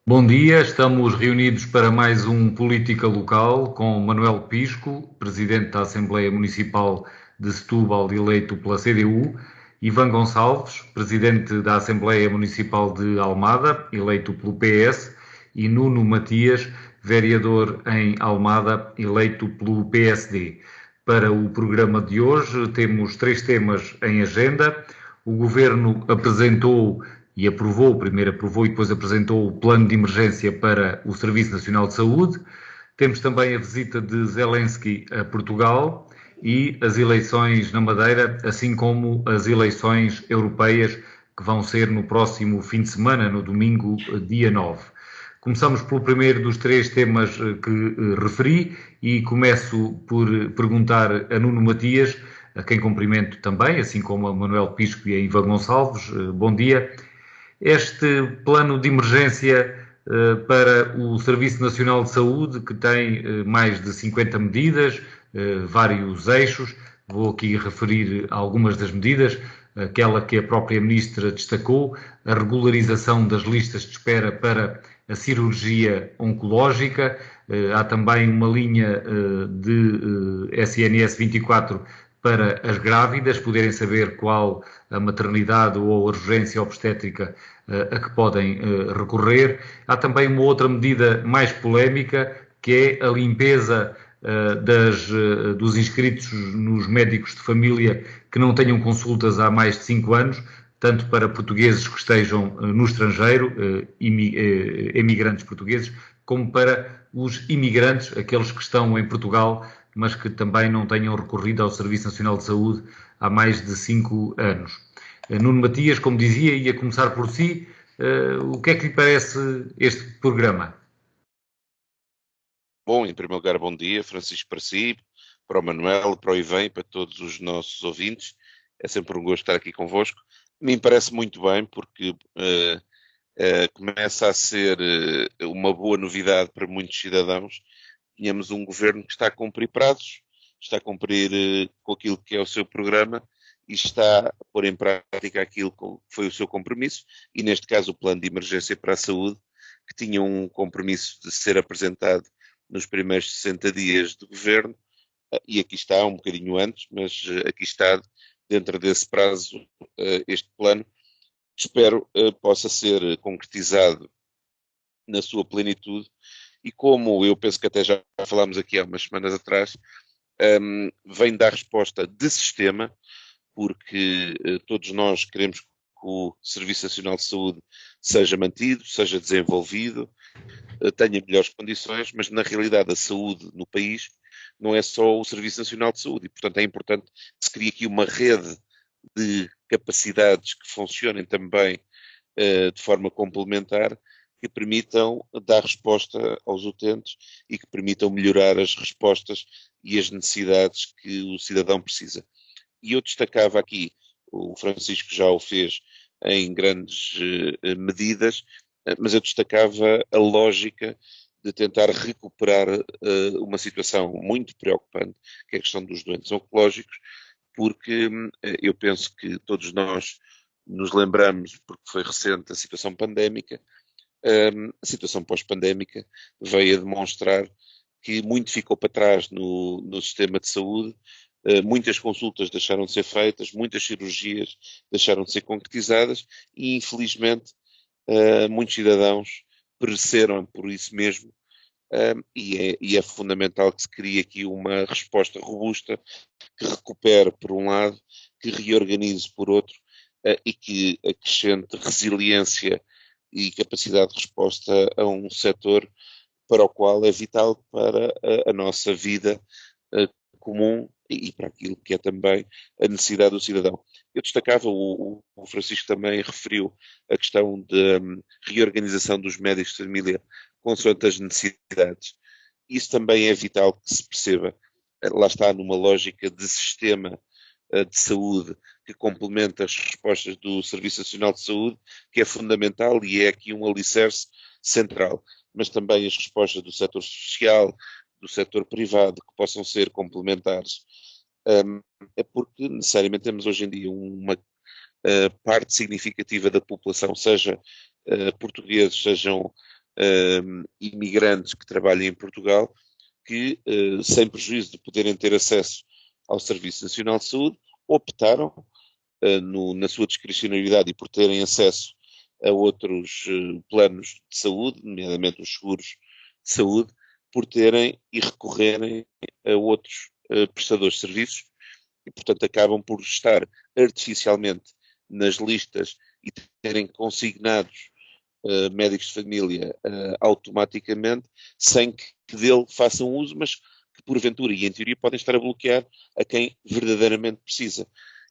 Bom dia, estamos reunidos para mais um Política Local com Manuel Pisco, Presidente da Assembleia Municipal de Setúbal, eleito pela CDU, Ivan Gonçalves, Presidente da Assembleia Municipal de Almada, eleito pelo PS, e Nuno Matias, vereador em Almada, eleito pelo PSD. Para o programa de hoje temos três temas em agenda. O Governo apresentou e aprovou, primeiro aprovou e depois apresentou o plano de emergência para o Serviço Nacional de Saúde. Temos também a visita de Zelensky a Portugal e as eleições na Madeira, assim como as eleições europeias que vão ser no próximo fim de semana, no domingo, dia 9. Começamos pelo primeiro dos três temas que referi e começo por perguntar a Nuno Matias, a quem cumprimento também, assim como a Manuel Pisco e a Ivan Gonçalves. Bom dia. Este plano de emergência para o Serviço Nacional de Saúde, que tem mais de 50 medidas, vários eixos, vou aqui referir algumas das medidas, aquela que a própria Ministra destacou, a regularização das listas de espera para a cirurgia oncológica, há também uma linha de SNS 24 para as grávidas poderem saber qual a maternidade ou a urgência obstétrica a que podem recorrer. Há também uma outra medida mais polémica, que é a limpeza dos inscritos nos médicos de família que não tenham consultas há mais de 5 anos, tanto para portugueses que estejam no estrangeiro, emigrantes portugueses, como para os imigrantes, aqueles que estão em Portugal, mas que também não tenham recorrido ao Serviço Nacional de Saúde há mais de 5 anos. Nuno Matias, como dizia, ia começar por si. O que é que lhe parece este programa? Bom, em primeiro lugar, bom dia, Francisco, para si, para o Manuel, para o Ivan e para todos os nossos ouvintes. É sempre um gosto estar aqui convosco. Me parece muito bem, porque começa a ser uma boa novidade para muitos cidadãos. Tínhamos um governo que está a cumprir prazos, está a cumprir com aquilo que é o seu programa e está a pôr em prática aquilo que foi o seu compromisso, e neste caso o plano de emergência para a saúde, que tinha um compromisso de ser apresentado nos primeiros 60 dias de governo, e aqui está, um bocadinho antes, mas aqui está, dentro desse prazo, este plano. Espero possa ser concretizado na sua plenitude, e como eu penso que até já falámos aqui há umas semanas atrás, vem dar resposta de sistema, porque todos nós queremos que o Serviço Nacional de Saúde seja mantido, seja desenvolvido, tenha melhores condições, mas na realidade a saúde no país não é só o Serviço Nacional de Saúde, e portanto é importante que se crie aqui uma rede de capacidades que funcionem também de forma complementar, que permitam dar resposta aos utentes e que permitam melhorar as respostas e as necessidades que o cidadão precisa. E eu destacava aqui, o Francisco já o fez em grandes medidas, mas eu destacava a lógica de tentar recuperar uma situação muito preocupante, que é a questão dos doentes oncológicos, porque eu penso que todos nós nos lembramos, porque foi recente a situação pandémica, a situação pós-pandémica veio a demonstrar que muito ficou para trás no sistema de saúde, muitas consultas deixaram de ser feitas, muitas cirurgias deixaram de ser concretizadas e, infelizmente, muitos cidadãos pereceram por isso mesmo, e é fundamental que se crie aqui uma resposta robusta, que recupere por um lado, que reorganize por outro, e que acrescente resiliência e capacidade de resposta a um setor para o qual é vital para a nossa vida comum e para aquilo que é também a necessidade do cidadão. Eu destacava, o Francisco também referiu a questão da reorganização dos médicos de família consoante as necessidades. Isso também é vital que se perceba. Lá está, numa lógica de sistema de saúde que complementa as respostas do Serviço Nacional de Saúde, que é fundamental e é aqui um alicerce central, mas também as respostas do setor social, do setor privado, que possam ser complementares. É porque necessariamente temos hoje em dia uma parte significativa da população, seja portugueses, sejam imigrantes que trabalham em Portugal, que, sem prejuízo de poderem ter acesso ao Serviço Nacional de Saúde, optaram, na sua discricionalidade e por terem acesso a outros planos de saúde, nomeadamente os seguros de saúde, por terem e recorrerem a outros prestadores de serviços e, portanto, acabam por estar artificialmente nas listas e terem consignados médicos de família automaticamente, sem que dele façam uso, mas que porventura e em teoria podem estar a bloquear a quem verdadeiramente precisa.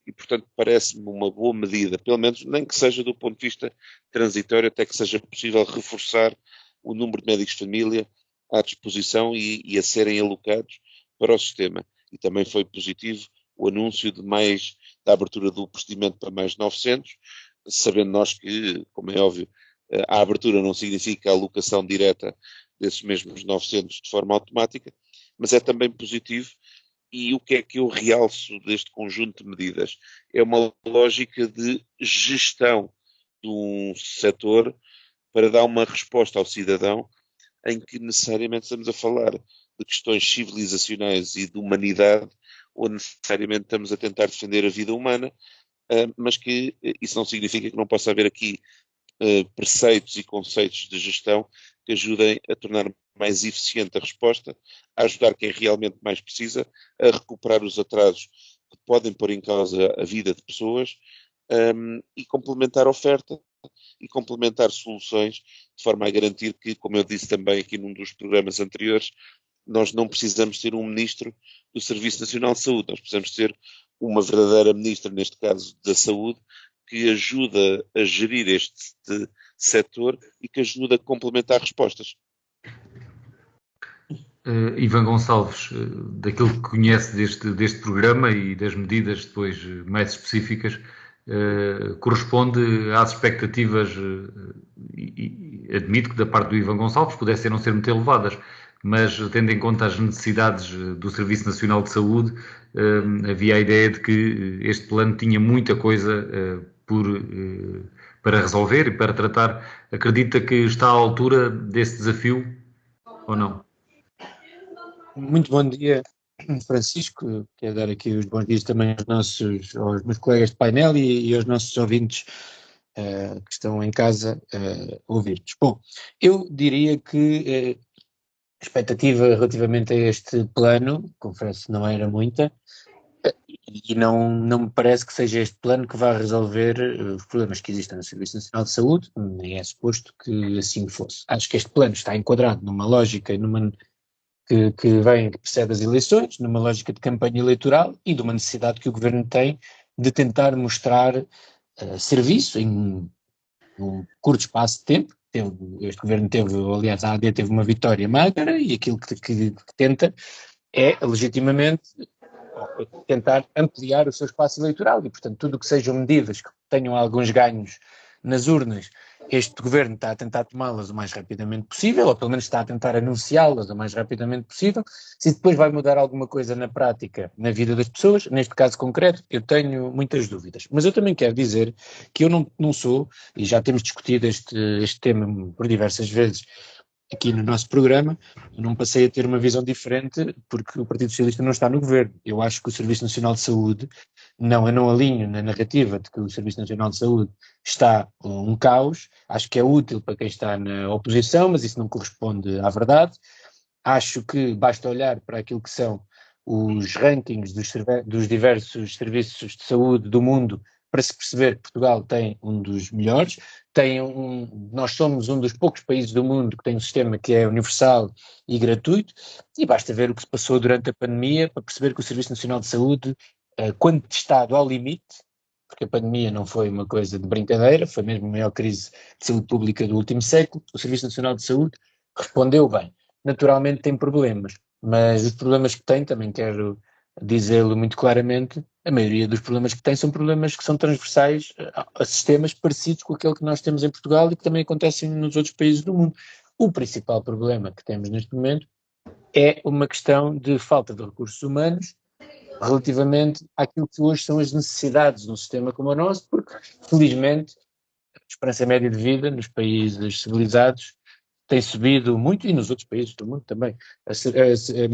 E, portanto, parece-me uma boa medida, pelo menos nem que seja do ponto de vista transitório, até que seja possível reforçar o número de médicos de família à disposição e a serem alocados para o sistema. E também foi positivo o anúncio da abertura do procedimento para mais 900, sabendo nós que, como é óbvio, a abertura não significa a alocação direta desses mesmos 900 de forma automática, mas é também positivo. E o que é que eu realço deste conjunto de medidas? É uma lógica de gestão de um setor para dar uma resposta ao cidadão em que necessariamente estamos a falar de questões civilizacionais e de humanidade, ou necessariamente estamos a tentar defender a vida humana, mas que isso não significa que não possa haver aqui preceitos e conceitos de gestão que ajudem a tornar mais eficiente a resposta, a ajudar quem realmente mais precisa, a recuperar os atrasos que podem pôr em causa a vida de pessoas, e complementar a oferta e complementar soluções de forma a garantir que, como eu disse também aqui num dos programas anteriores, nós não precisamos ter um ministro do Serviço Nacional de Saúde, nós precisamos ter uma verdadeira ministra, neste caso da Saúde, que ajuda a gerir este setor e que ajuda a complementar respostas. Ivan Gonçalves, daquilo que conhece deste programa e das medidas depois mais específicas, corresponde às expectativas, e admito que da parte do Ivan Gonçalves pudessem não ser muito elevadas, mas tendo em conta as necessidades do Serviço Nacional de Saúde, havia a ideia de que este plano tinha muita coisa para resolver e para tratar. Acredita que está à altura desse desafio ou não? Muito bom dia, Francisco. Quero dar aqui os bons dias também aos meus colegas de painel e aos nossos ouvintes que estão em casa a ouvir-nos. Bom, eu diria que a expectativa relativamente a este plano, confesso, não era muita, e não me parece que seja este plano que vai resolver os problemas que existem no Serviço Nacional de Saúde, nem é suposto que assim fosse. Acho que este plano está enquadrado numa lógica e que que precede as eleições, numa lógica de campanha eleitoral e de uma necessidade que o Governo tem de tentar mostrar serviço em um curto espaço de tempo. Este Governo aliás, a AD teve uma vitória magra e aquilo que tenta é legitimamente tentar ampliar o seu espaço eleitoral e, portanto, tudo o que sejam medidas que tenham alguns ganhos nas urnas, este Governo está a tentar tomá-las o mais rapidamente possível, ou pelo menos está a tentar anunciá-las o mais rapidamente possível. Se depois vai mudar alguma coisa na prática, na vida das pessoas, neste caso concreto, eu tenho muitas dúvidas. Mas eu também quero dizer que eu não sou, e já temos discutido este tema por diversas vezes aqui no nosso programa, eu não passei a ter uma visão diferente porque o Partido Socialista não está no Governo. Eu acho que o Serviço Nacional de Saúde, eu não alinho na narrativa de que o Serviço Nacional de Saúde está um caos, acho que é útil para quem está na oposição, mas isso não corresponde à verdade. Acho que basta olhar para aquilo que são os rankings dos diversos serviços de saúde do mundo para se perceber que Portugal tem um dos melhores, nós somos um dos poucos países do mundo que tem um sistema que é universal e gratuito, e basta ver o que se passou durante a pandemia para perceber que o Serviço Nacional de Saúde, quando testado ao limite, porque a pandemia não foi uma coisa de brincadeira, foi mesmo a maior crise de saúde pública do último século, o Serviço Nacional de Saúde respondeu bem. Naturalmente tem problemas, mas os problemas que tem, também quero dizê-lo muito claramente, a maioria dos problemas que tem são problemas que são transversais a sistemas parecidos com aquele que nós temos em Portugal e que também acontecem nos outros países do mundo. O principal problema que temos neste momento é uma questão de falta de recursos humanos relativamente àquilo que hoje são as necessidades de um sistema como o nosso, porque, felizmente, a esperança média de vida nos países civilizados tem subido muito, e nos outros países do mundo também, mas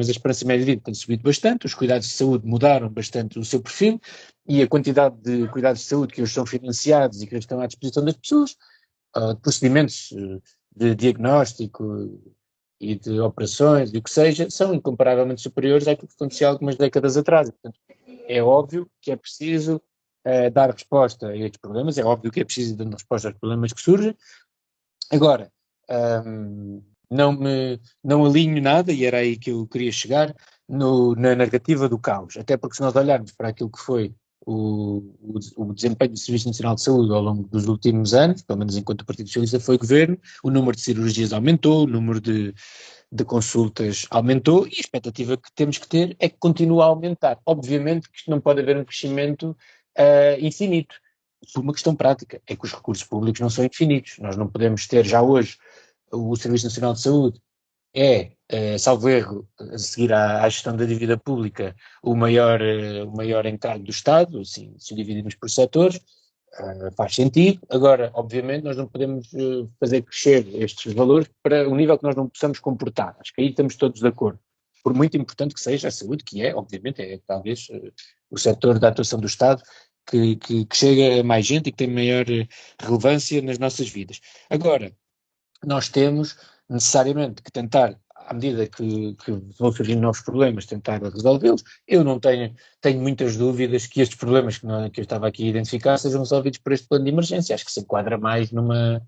a esperança média de vida tem subido bastante, os cuidados de saúde mudaram bastante o seu perfil, e a quantidade de cuidados de saúde que hoje são financiados e que estão à disposição das pessoas, procedimentos de diagnóstico e de operações e o que seja, são incomparavelmente superiores àquilo que acontecia há algumas décadas atrás. Portanto, é óbvio que é preciso dar resposta a estes problemas, é óbvio que é preciso dar resposta aos problemas que surgem. Agora, não alinho nada, e era aí que eu queria chegar, na narrativa do caos, até porque se nós olharmos para aquilo que foi o desempenho do Serviço Nacional de Saúde ao longo dos últimos anos, pelo menos enquanto o Partido Socialista foi governo, o número de cirurgias aumentou, o número de consultas aumentou, e a expectativa que temos que ter é que continue a aumentar. Obviamente que isto não pode haver um crescimento infinito, por uma questão prática, é que os recursos públicos não são infinitos. Nós não podemos ter já hoje o Serviço Nacional de Saúde salvo erro, a seguir à gestão da dívida pública, o maior encargo do Estado, assim, se o dividimos por setores, faz sentido. Agora, obviamente, nós não podemos fazer crescer estes valores para um nível que nós não possamos comportar. Acho que aí estamos todos de acordo. Por muito importante que seja a saúde, que obviamente, talvez o setor da atuação do Estado que chega a mais gente e que tem maior relevância nas nossas vidas. Agora, nós temos necessariamente que tentar, à medida que vão surgindo novos problemas, tentar resolvê-los. Eu não tenho muitas dúvidas que estes problemas que eu estava aqui a identificar sejam resolvidos por este plano de emergência. Acho que se enquadra mais numa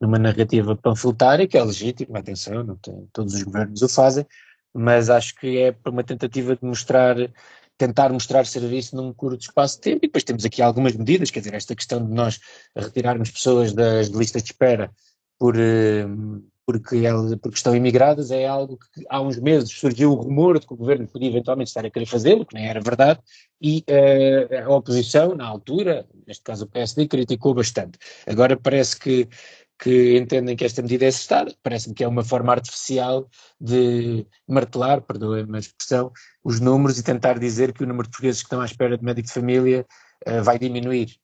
narrativa panfletária, que é legítima, atenção, não tem, todos os governos o fazem, mas acho que é para uma tentativa de tentar mostrar serviço num curto espaço de tempo. E depois temos aqui algumas medidas, quer dizer, esta questão de nós retirarmos pessoas das listas de espera porque estão imigradas, é algo que há uns meses surgiu o rumor de que o governo podia eventualmente estar a querer fazê-lo, que nem era verdade, e a oposição, na altura, neste caso o PSD, criticou bastante. Agora parece que entendem que esta medida é acertada, parece-me que é uma forma artificial de martelar, perdoem-me a expressão, os números e tentar dizer que o número de portugueses que estão à espera de médico de família vai diminuir.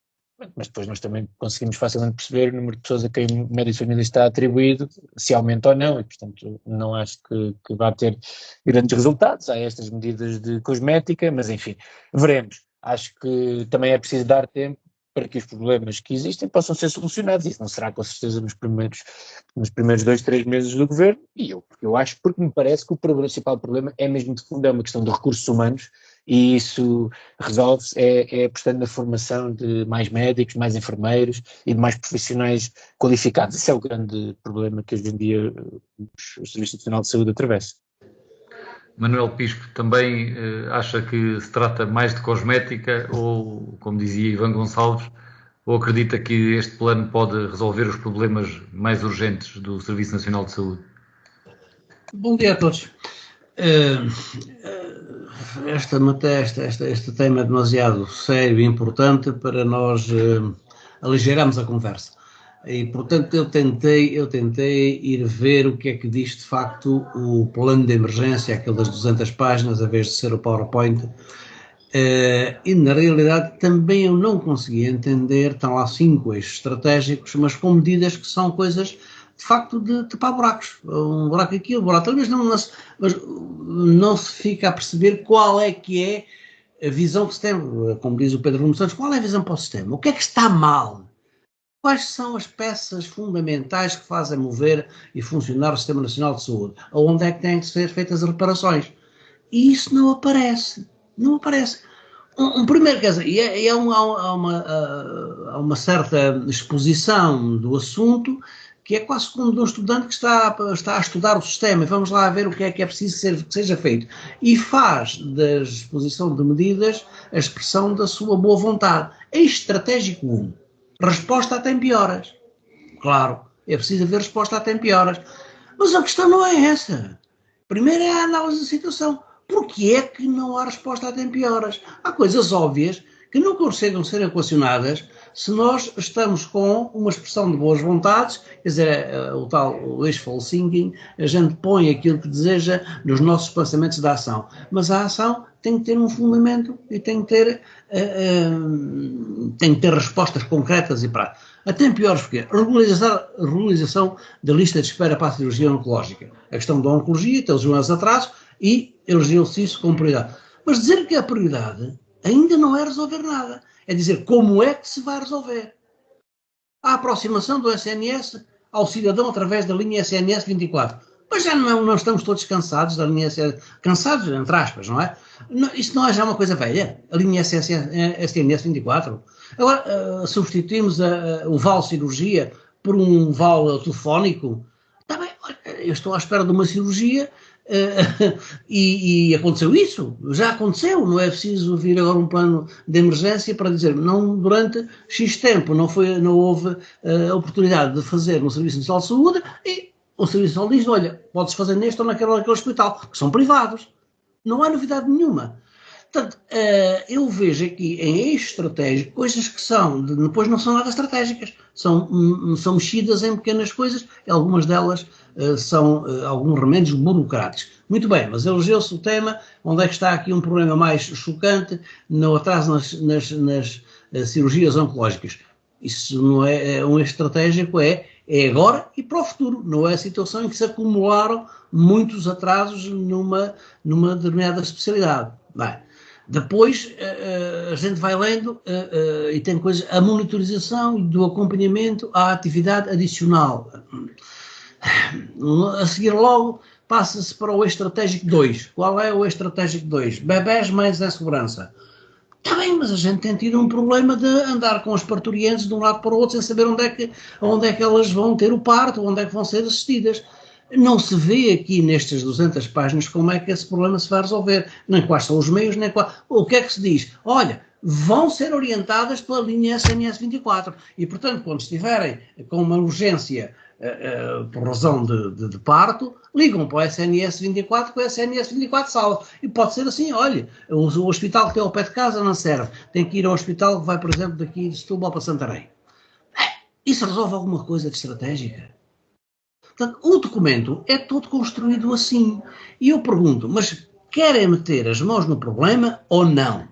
Mas depois nós também conseguimos facilmente perceber o número de pessoas a quem o médico de família está atribuído, se aumenta ou não, e portanto não acho que vá ter grandes resultados. Há estas medidas de cosmética, mas enfim, veremos. Acho que também é preciso dar tempo para que os problemas que existem possam ser solucionados. Isso não será com certeza nos primeiros 2, 3 meses do governo, e eu acho, porque me parece que o principal problema é mesmo de fundo, é uma questão de recursos humanos, e isso resolve-se apostando na formação de mais médicos, mais enfermeiros e de mais profissionais qualificados. Esse é o grande problema que hoje em dia o Serviço Nacional de Saúde atravessa. Manuel Pisco também acha que se trata mais de cosmética ou, como dizia Ivan Gonçalves, ou acredita que este plano pode resolver os problemas mais urgentes do Serviço Nacional de Saúde? Bom dia a todos. Este tema é demasiado sério e importante para nós aligerarmos a conversa. E, portanto, eu tentei ir ver o que é que diz, de facto, o plano de emergência, aquele das 200 páginas, a vez de ser o PowerPoint. E, na realidade, também eu não consegui entender, estão lá 5 eixos estratégicos, mas com medidas que são coisas, de facto, de tapar buracos. Um buraco aqui, um buraco ali, mas não se fica a perceber qual é que é a visão que se tem, como diz o Pedro Nuno Santos, qual é a visão para o sistema? O que é que está mal? Quais são as peças fundamentais que fazem mover e funcionar o Sistema Nacional de Saúde? Onde é que têm que ser feitas as reparações? E isso não aparece. Não aparece. Primeiro, quer dizer, há uma certa exposição do assunto que é quase como de um estudante que está a estudar o sistema, e vamos lá ver o que é preciso que seja feito. E faz da exposição de medidas a expressão da sua boa vontade. Eixo estratégico 1. Resposta a tempo e horas. Claro, é preciso haver resposta a tempo e horas. Mas a questão não é essa. Primeiro é a análise da situação. Porquê é que não há resposta a tempo e horas? Há coisas óbvias que não conseguem ser equacionadas se nós estamos com uma expressão de boas vontades, quer dizer, o wishful thinking, a gente põe aquilo que deseja nos nossos pensamentos de ação. Mas a ação tem que ter um fundamento e tem que ter respostas concretas e práticas. Até piores porque a regularização da lista de espera para a cirurgia oncológica. A questão da oncologia, tem os maiores atrasos e elegeu-se isso como prioridade. Mas dizer que é a prioridade ainda não é resolver nada. É dizer como é que se vai resolver. A aproximação do SNS ao cidadão através da linha SNS 24. Mas já não estamos todos cansados da linha SNS, cansados entre aspas, não é? Isso não é já uma coisa velha, a linha SNS 24. Agora, substituímos o vale cirurgia por um vale telefónico. Está bem, eu estou à espera de uma cirurgia e aconteceu isso, já aconteceu, não é preciso vir agora um plano de emergência para dizer, não durante X tempo não houve oportunidade de fazer no Serviço Nacional de Saúde e o Serviço Nacional diz, olha, podes fazer neste ou naquele hospital, que são privados. Não há novidade nenhuma. Portanto, eu vejo aqui em eixo estratégico coisas que depois não são nada estratégicas, são mexidas em pequenas coisas, e algumas delas são alguns remédios burocráticos. Muito bem, mas elegeu-se o tema, onde é que está aqui um problema mais chocante, no atraso nas cirurgias oncológicas. Isso não é um eixo estratégico, é agora e para o futuro, não é a situação em que se acumularam muitos atrasos numa determinada especialidade. Bem, depois a gente vai lendo e tem coisas, a monitorização do acompanhamento à atividade adicional. A seguir logo passa-se para o eixo estratégico 2. Qual é o eixo estratégico 2? Bebés, mães em segurança. Está bem, mas a gente tem tido um problema de andar com as parturientes de um lado para o outro sem saber onde é que elas vão ter o parto, onde é que vão ser assistidas. Não se vê aqui nestas 200 páginas como é que esse problema se vai resolver, nem quais são os meios, nem qual. O que é que se diz? Olha, vão ser orientadas pela linha SNS 24 e, portanto, quando estiverem com uma urgência por razão de parto, ligam para o SNS 24 que o SNS 24 salva. E pode ser assim, olha, o hospital que tem ao pé de casa não serve, tem que ir ao hospital que vai, por exemplo, daqui de Setúbal para Santarém. Isso resolve alguma coisa de estratégica? Portanto, o documento é todo construído assim. E eu pergunto, mas querem meter as mãos no problema ou não?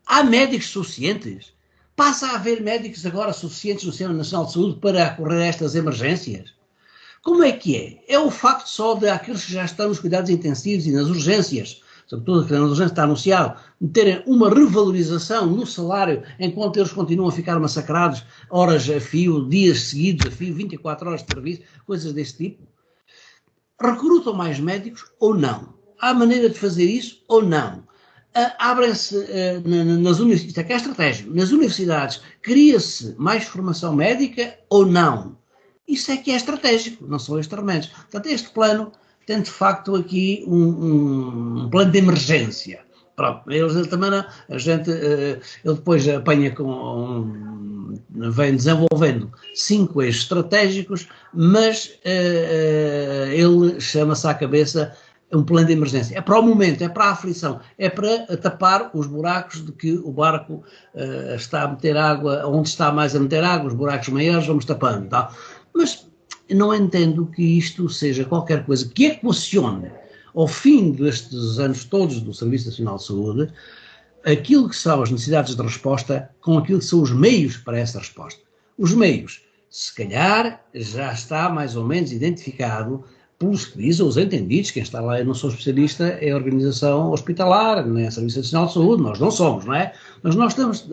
Há médicos suficientes? Passa a haver médicos agora suficientes no Sistema Nacional de Saúde para acorrer a estas emergências? Como é que é? É o facto só de aqueles que já estão nos cuidados intensivos e nas urgências, sobretudo que nas urgências está anunciado, de terem uma revalorização no salário enquanto eles continuam a ficar massacrados horas a fio, dias seguidos a fio, 24 horas de serviço, coisas desse tipo? Recrutam mais médicos ou não? Há maneira de fazer isso ou não? Abrem-se nas universidades, isto é que é estratégico, nas universidades cria-se mais formação médica ou não? Isso é que é estratégico, não são estes remédios. Portanto, este plano tem de facto aqui um plano de emergência. Pronto, ele também não, ele depois apanha vem desenvolvendo 5 eixos estratégicos, mas ele chama-se à cabeça um plano de emergência. É para o momento, é para a aflição, é para tapar os buracos de que o barco está a meter água, onde está mais a meter água, os buracos maiores vamos tapando. Tá? Mas não entendo que isto seja qualquer coisa que equacione, ao fim destes anos todos do Serviço Nacional de Saúde, aquilo que são as necessidades de resposta com aquilo que são os meios para essa resposta. Os meios, se calhar, já está mais ou menos identificado pelos que dizem os entendidos, quem está lá, eu não sou especialista, é a organização hospitalar, não é a Serviço Nacional de Saúde, nós não somos, não é? Mas nós temos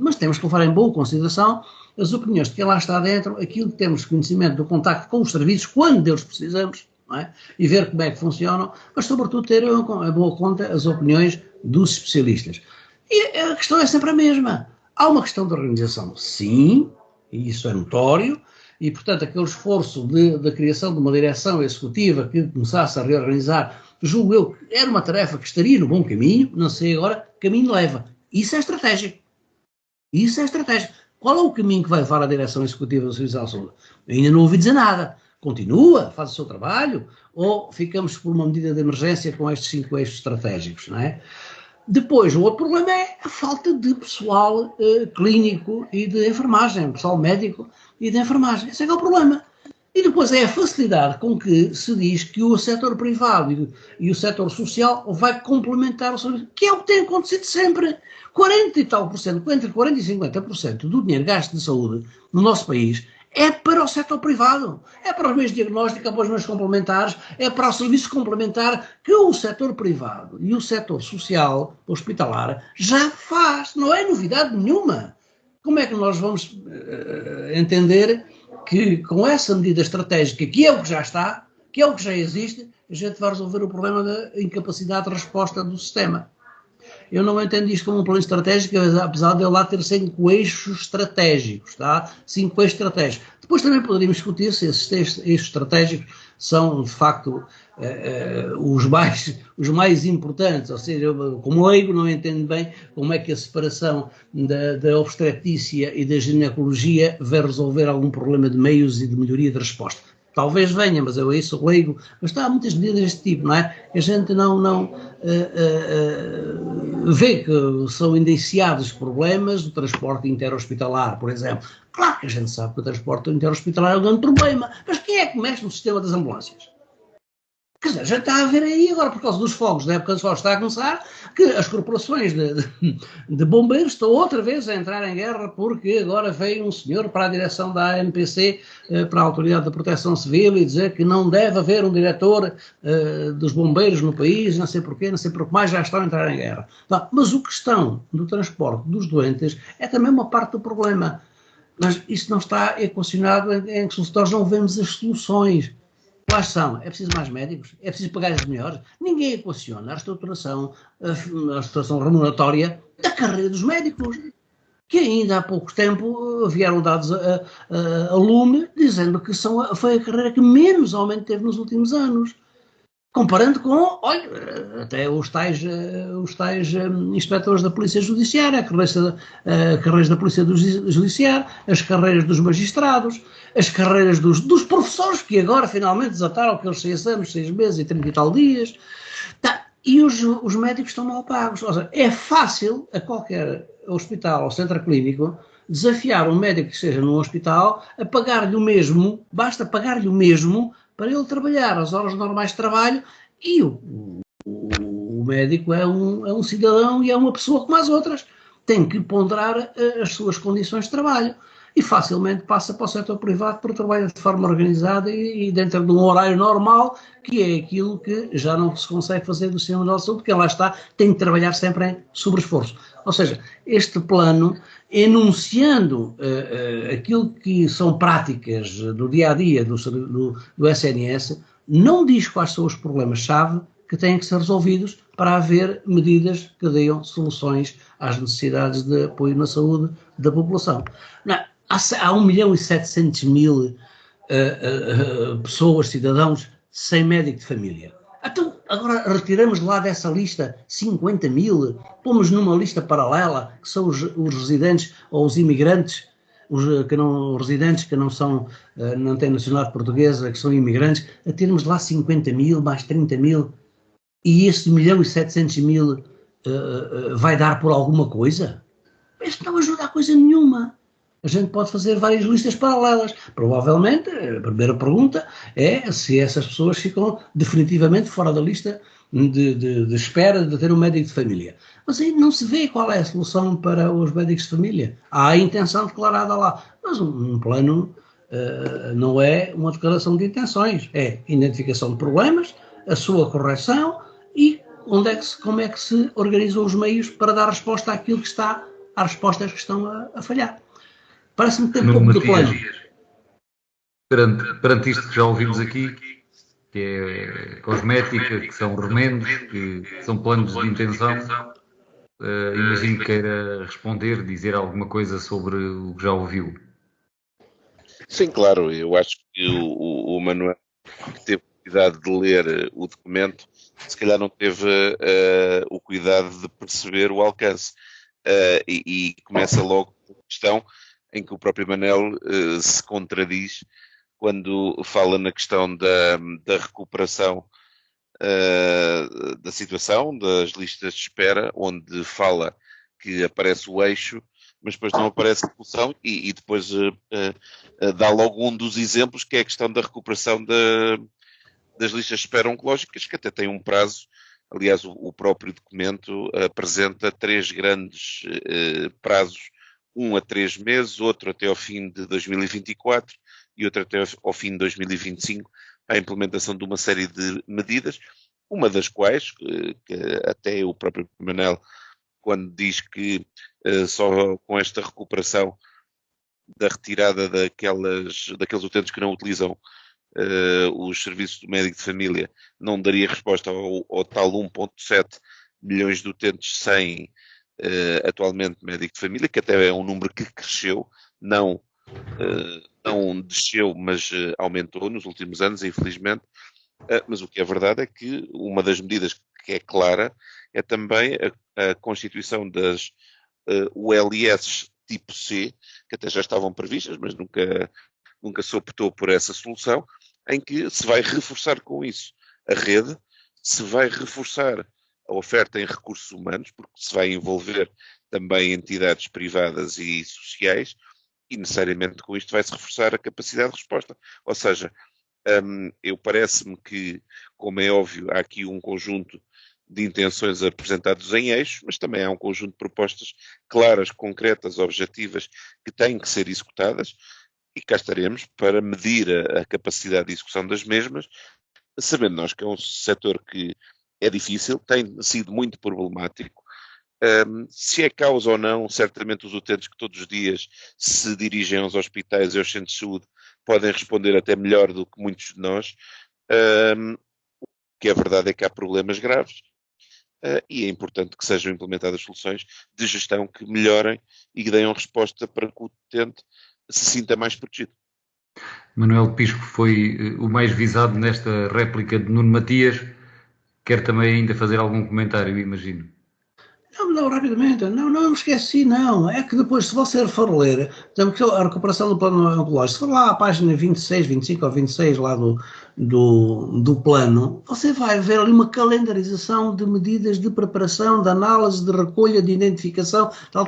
mas temos que levar em boa consideração as opiniões de quem lá está dentro, aquilo que temos conhecimento do contacto com os serviços, quando deles precisamos, não é? E ver como é que funcionam, mas sobretudo ter em boa conta as opiniões dos especialistas. E a questão é sempre a mesma. Há uma questão de organização, sim, e isso é notório, e, portanto, aquele esforço da criação de uma direção executiva que começasse a reorganizar, julgo eu que era uma tarefa que estaria no bom caminho, não sei agora que caminho leva. Isso é estratégico. Isso é estratégico. Qual é o caminho que vai levar a direção executiva do Serviço de Saúde? Eu ainda não ouvi dizer nada. Continua, faz o seu trabalho, ou ficamos por uma medida de emergência com estes 5 eixos estratégicos, não é? Depois, o outro problema é a falta de pessoal clínico e de enfermagem, pessoal médico e de enfermagem. Esse é que é o problema. E depois é a facilidade com que se diz que o setor privado e o setor social vai complementar o serviço, que é o que tem acontecido sempre. 40 e tal por cento, entre 40% e 50% do dinheiro gasto de saúde no nosso país é para o setor privado, é para os meios de diagnóstico, é para os meios complementares, é para o serviço complementar que o setor privado e o setor social, hospitalar, já faz, não é novidade nenhuma. Como é que nós vamos entender que com essa medida estratégica, que é o que já está, que é o que já existe, a gente vai resolver o problema da incapacidade de resposta do sistema? Eu não entendo isto como um plano estratégico, apesar de eu lá ter 5 eixos estratégicos, tá? 5 eixos estratégicos. Depois também poderíamos discutir se esses eixos estratégicos são, de facto, os mais importantes, ou seja, eu, como leigo, não entendo bem como é que a separação da obstetrícia e da ginecologia vai resolver algum problema de meios e de melhoria de resposta. Talvez venha, mas eu isso leigo. Mas há muitas medidas deste tipo, não é? A gente não vê que são indiciados problemas do transporte interhospitalar, por exemplo. Claro que a gente sabe que o transporte interhospitalar é um grande problema, mas quem é que mexe no sistema das ambulâncias? Quer dizer, já está a ver aí agora, por causa dos fogos, da época dos fogos está a começar, que as corporações de bombeiros estão outra vez a entrar em guerra porque agora veio um senhor para a direção da ANPC, para a Autoridade de Proteção Civil, e dizer que não deve haver um diretor dos bombeiros no país, não sei porquê, não sei por que mais, já estão a entrar em guerra. Mas a questão do transporte dos doentes é também uma parte do problema. Mas isso não está equacionado em que nós não vemos as soluções. Quais são? É preciso mais médicos? É preciso pagar os melhores? Ninguém equaciona a reestruturação remuneratória da carreira dos médicos, que ainda há pouco tempo vieram dados a lume, dizendo que foi a carreira que menos aumento teve nos últimos anos. Comparando com, olha, até os tais inspectores da Polícia Judiciária, carreiras da Polícia Judiciária, as carreiras dos magistrados, as carreiras dos professores, que agora finalmente desataram aqueles 6 anos, 6 meses e 30 e tal dias. E os médicos estão mal pagos. Ou seja, é fácil a qualquer hospital ou centro clínico desafiar um médico que esteja num hospital a pagar-lhe o mesmo, basta pagar-lhe o mesmo para ele trabalhar as horas normais de trabalho, e o médico é um cidadão e é uma pessoa como as outras, tem que ponderar as suas condições de trabalho e facilmente passa para o setor privado para trabalhar de forma organizada e dentro de um horário normal, que é aquilo que já não se consegue fazer do Sistema Nacional de Saúde, porque lá está, tem de trabalhar sempre em sobre-esforço. Ou seja, este plano, enunciando aquilo que são práticas do dia-a-dia do SNS, não diz quais são os problemas-chave que têm que ser resolvidos para haver medidas que deem soluções às necessidades de apoio na saúde da população. Não, há 1.700.000 pessoas, cidadãos, sem médico de família. Então, agora retiramos lá dessa lista 50.000, pomos numa lista paralela, que são os residentes ou os imigrantes, os residentes que não têm nacionalidade portuguesa, que são imigrantes, a termos lá 50.000, mais 30.000, e esse 1.700.000 vai dar por alguma coisa? Isto não ajuda a coisa nenhuma. A gente pode fazer várias listas paralelas. Provavelmente, a primeira pergunta é se essas pessoas ficam definitivamente fora da lista de espera de ter um médico de família. Mas aí não se vê qual é a solução para os médicos de família. Há a intenção declarada lá. Mas um plano não é uma declaração de intenções. É identificação de problemas, a sua correção e como é que se organizam os meios para dar resposta àquilo que está, às respostas que estão a falhar. Parece-me ter pouco de plano. Perante isto que já ouvimos aqui, que é cosmética, que são remendos, que são planos de intenção, imagino que queira responder, dizer alguma coisa sobre o que já ouviu. Sim, claro. Eu acho que o Manuel, que teve cuidado de ler o documento, se calhar não teve o cuidado de perceber o alcance. E começa logo com a questão em que o próprio Manel se contradiz quando fala na questão da recuperação da situação, das listas de espera, onde fala que aparece o eixo, mas depois não aparece a solução e depois dá logo um dos exemplos, que é a questão da recuperação das listas de espera oncológicas, que até tem um prazo. Aliás, o próprio documento apresenta 3 grandes prazos, um a 3 meses, outro até ao fim de 2024 e outro até ao fim de 2025, para a implementação de uma série de medidas, uma das quais, que até o próprio Manel, quando diz que só com esta recuperação da retirada daqueles utentes que não utilizam os serviços do médico de família, não daria resposta ao tal 1,7 milhões de utentes sem atualmente médico de família, que até é um número que cresceu, não desceu, mas aumentou nos últimos anos, infelizmente. Mas o que é verdade é que uma das medidas que é clara é também a constituição das ULS tipo C, que até já estavam previstas, mas nunca se optou por essa solução, em que se vai reforçar com isso a rede, se vai reforçar a oferta em recursos humanos, porque se vai envolver também entidades privadas e sociais, e necessariamente com isto vai-se reforçar a capacidade de resposta. Ou seja, parece-me que, como é óbvio, há aqui um conjunto de intenções apresentadas em eixo, mas também há um conjunto de propostas claras, concretas, objetivas, que têm que ser executadas, e cá estaremos para medir a capacidade de execução das mesmas, sabendo nós que é um setor que é difícil, tem sido muito problemático. Se é causa ou não, certamente os utentes que todos os dias se dirigem aos hospitais e aos centros de saúde podem responder até melhor do que muitos de nós. O que é verdade é que há problemas graves e é importante que sejam implementadas soluções de gestão que melhorem e que deem resposta para que o utente se sinta mais protegido. Manuel Pisco foi o mais visado nesta réplica de Nuno Matias. Quer também ainda fazer algum comentário, imagino. Não, rapidamente, não me esqueci, não. É que depois, se você for ler, a recuperação do plano oncológico, se for lá à página 26, 25 ou 26 lá do plano, você vai ver ali uma calendarização de medidas de preparação, de análise, de recolha, de identificação, tal.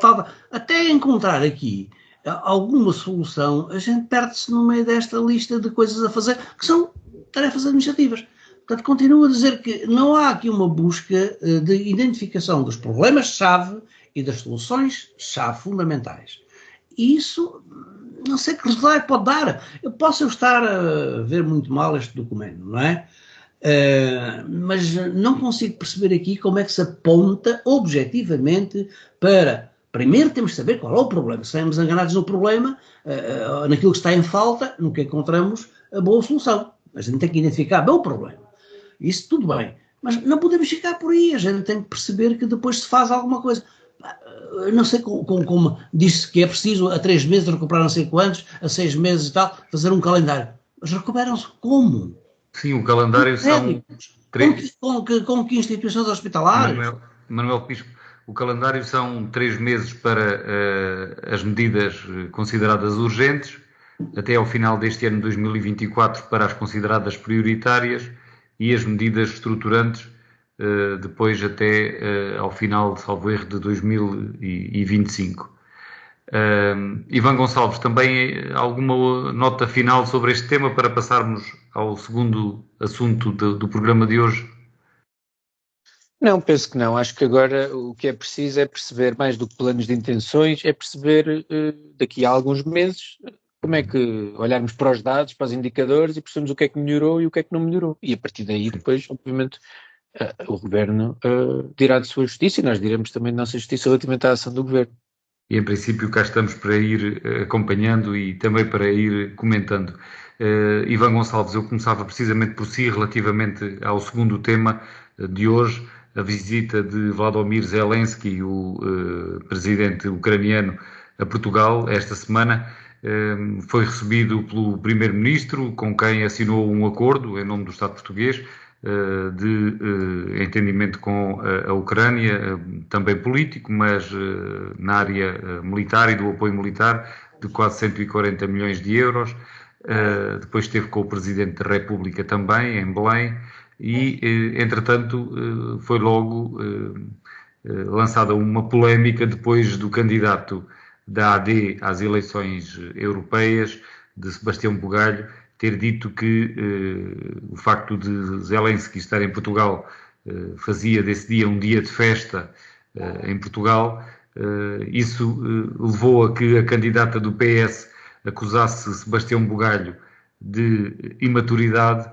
Até encontrar aqui alguma solução, a gente perde-se no meio desta lista de coisas a fazer, que são tarefas administrativas. Portanto, continuo a dizer que não há aqui uma busca de identificação dos problemas-chave e das soluções-chave fundamentais. E isso, não sei que resultado pode dar. Eu posso estar a ver muito mal este documento, não é? Mas não consigo perceber aqui como é que se aponta objetivamente para... Primeiro temos de saber qual é o problema. Se estamos enganados no problema, naquilo que está em falta, nunca encontramos a boa solução. A gente tem que identificar bem o problema. Isso tudo bem, mas não podemos ficar por aí, a gente tem que perceber que depois se faz alguma coisa. Não sei como disse que é preciso a 3 meses recuperar não sei quantos, a 6 meses e tal, fazer um calendário. Mas recuperam-se como? Sim, o calendário são... Com que instituições hospitalares? Manuel Pisco, o calendário são 3 meses para as medidas consideradas urgentes, até ao final deste ano de 2024 para as consideradas prioritárias, e as medidas estruturantes depois até ao final, salvo erro, de 2025. Ivan Gonçalves, também alguma nota final sobre este tema para passarmos ao segundo assunto do programa de hoje? Não, penso que não. Acho que agora o que é preciso é perceber, mais do que planos de intenções, é perceber daqui a alguns meses como é que olharmos para os dados, para os indicadores e percebemos o que é que melhorou e o que é que não melhorou. E a partir daí, depois, obviamente, o Governo dirá de sua justiça e nós diremos também de nossa justiça relativamente à ação do Governo. E, em princípio, cá estamos para ir acompanhando e também para ir comentando. Ivan Gonçalves, eu começava precisamente por si, relativamente ao segundo tema de hoje, a visita de Volodymyr Zelensky, o presidente ucraniano, a Portugal, esta semana. Foi recebido pelo Primeiro-Ministro, com quem assinou um acordo, em nome do Estado português, de entendimento com a Ucrânia, também político, mas na área militar e do apoio militar, de quase 140 milhões de euros. Depois esteve com o Presidente da República também, em Belém, e, entretanto, foi logo lançada uma polémica depois do candidato da AD às eleições europeias, de Sebastião Bugalho, ter dito que o facto de Zelensky estar em Portugal fazia desse dia um dia de festa em Portugal. Isso levou a que a candidata do PS acusasse Sebastião Bugalho de imaturidade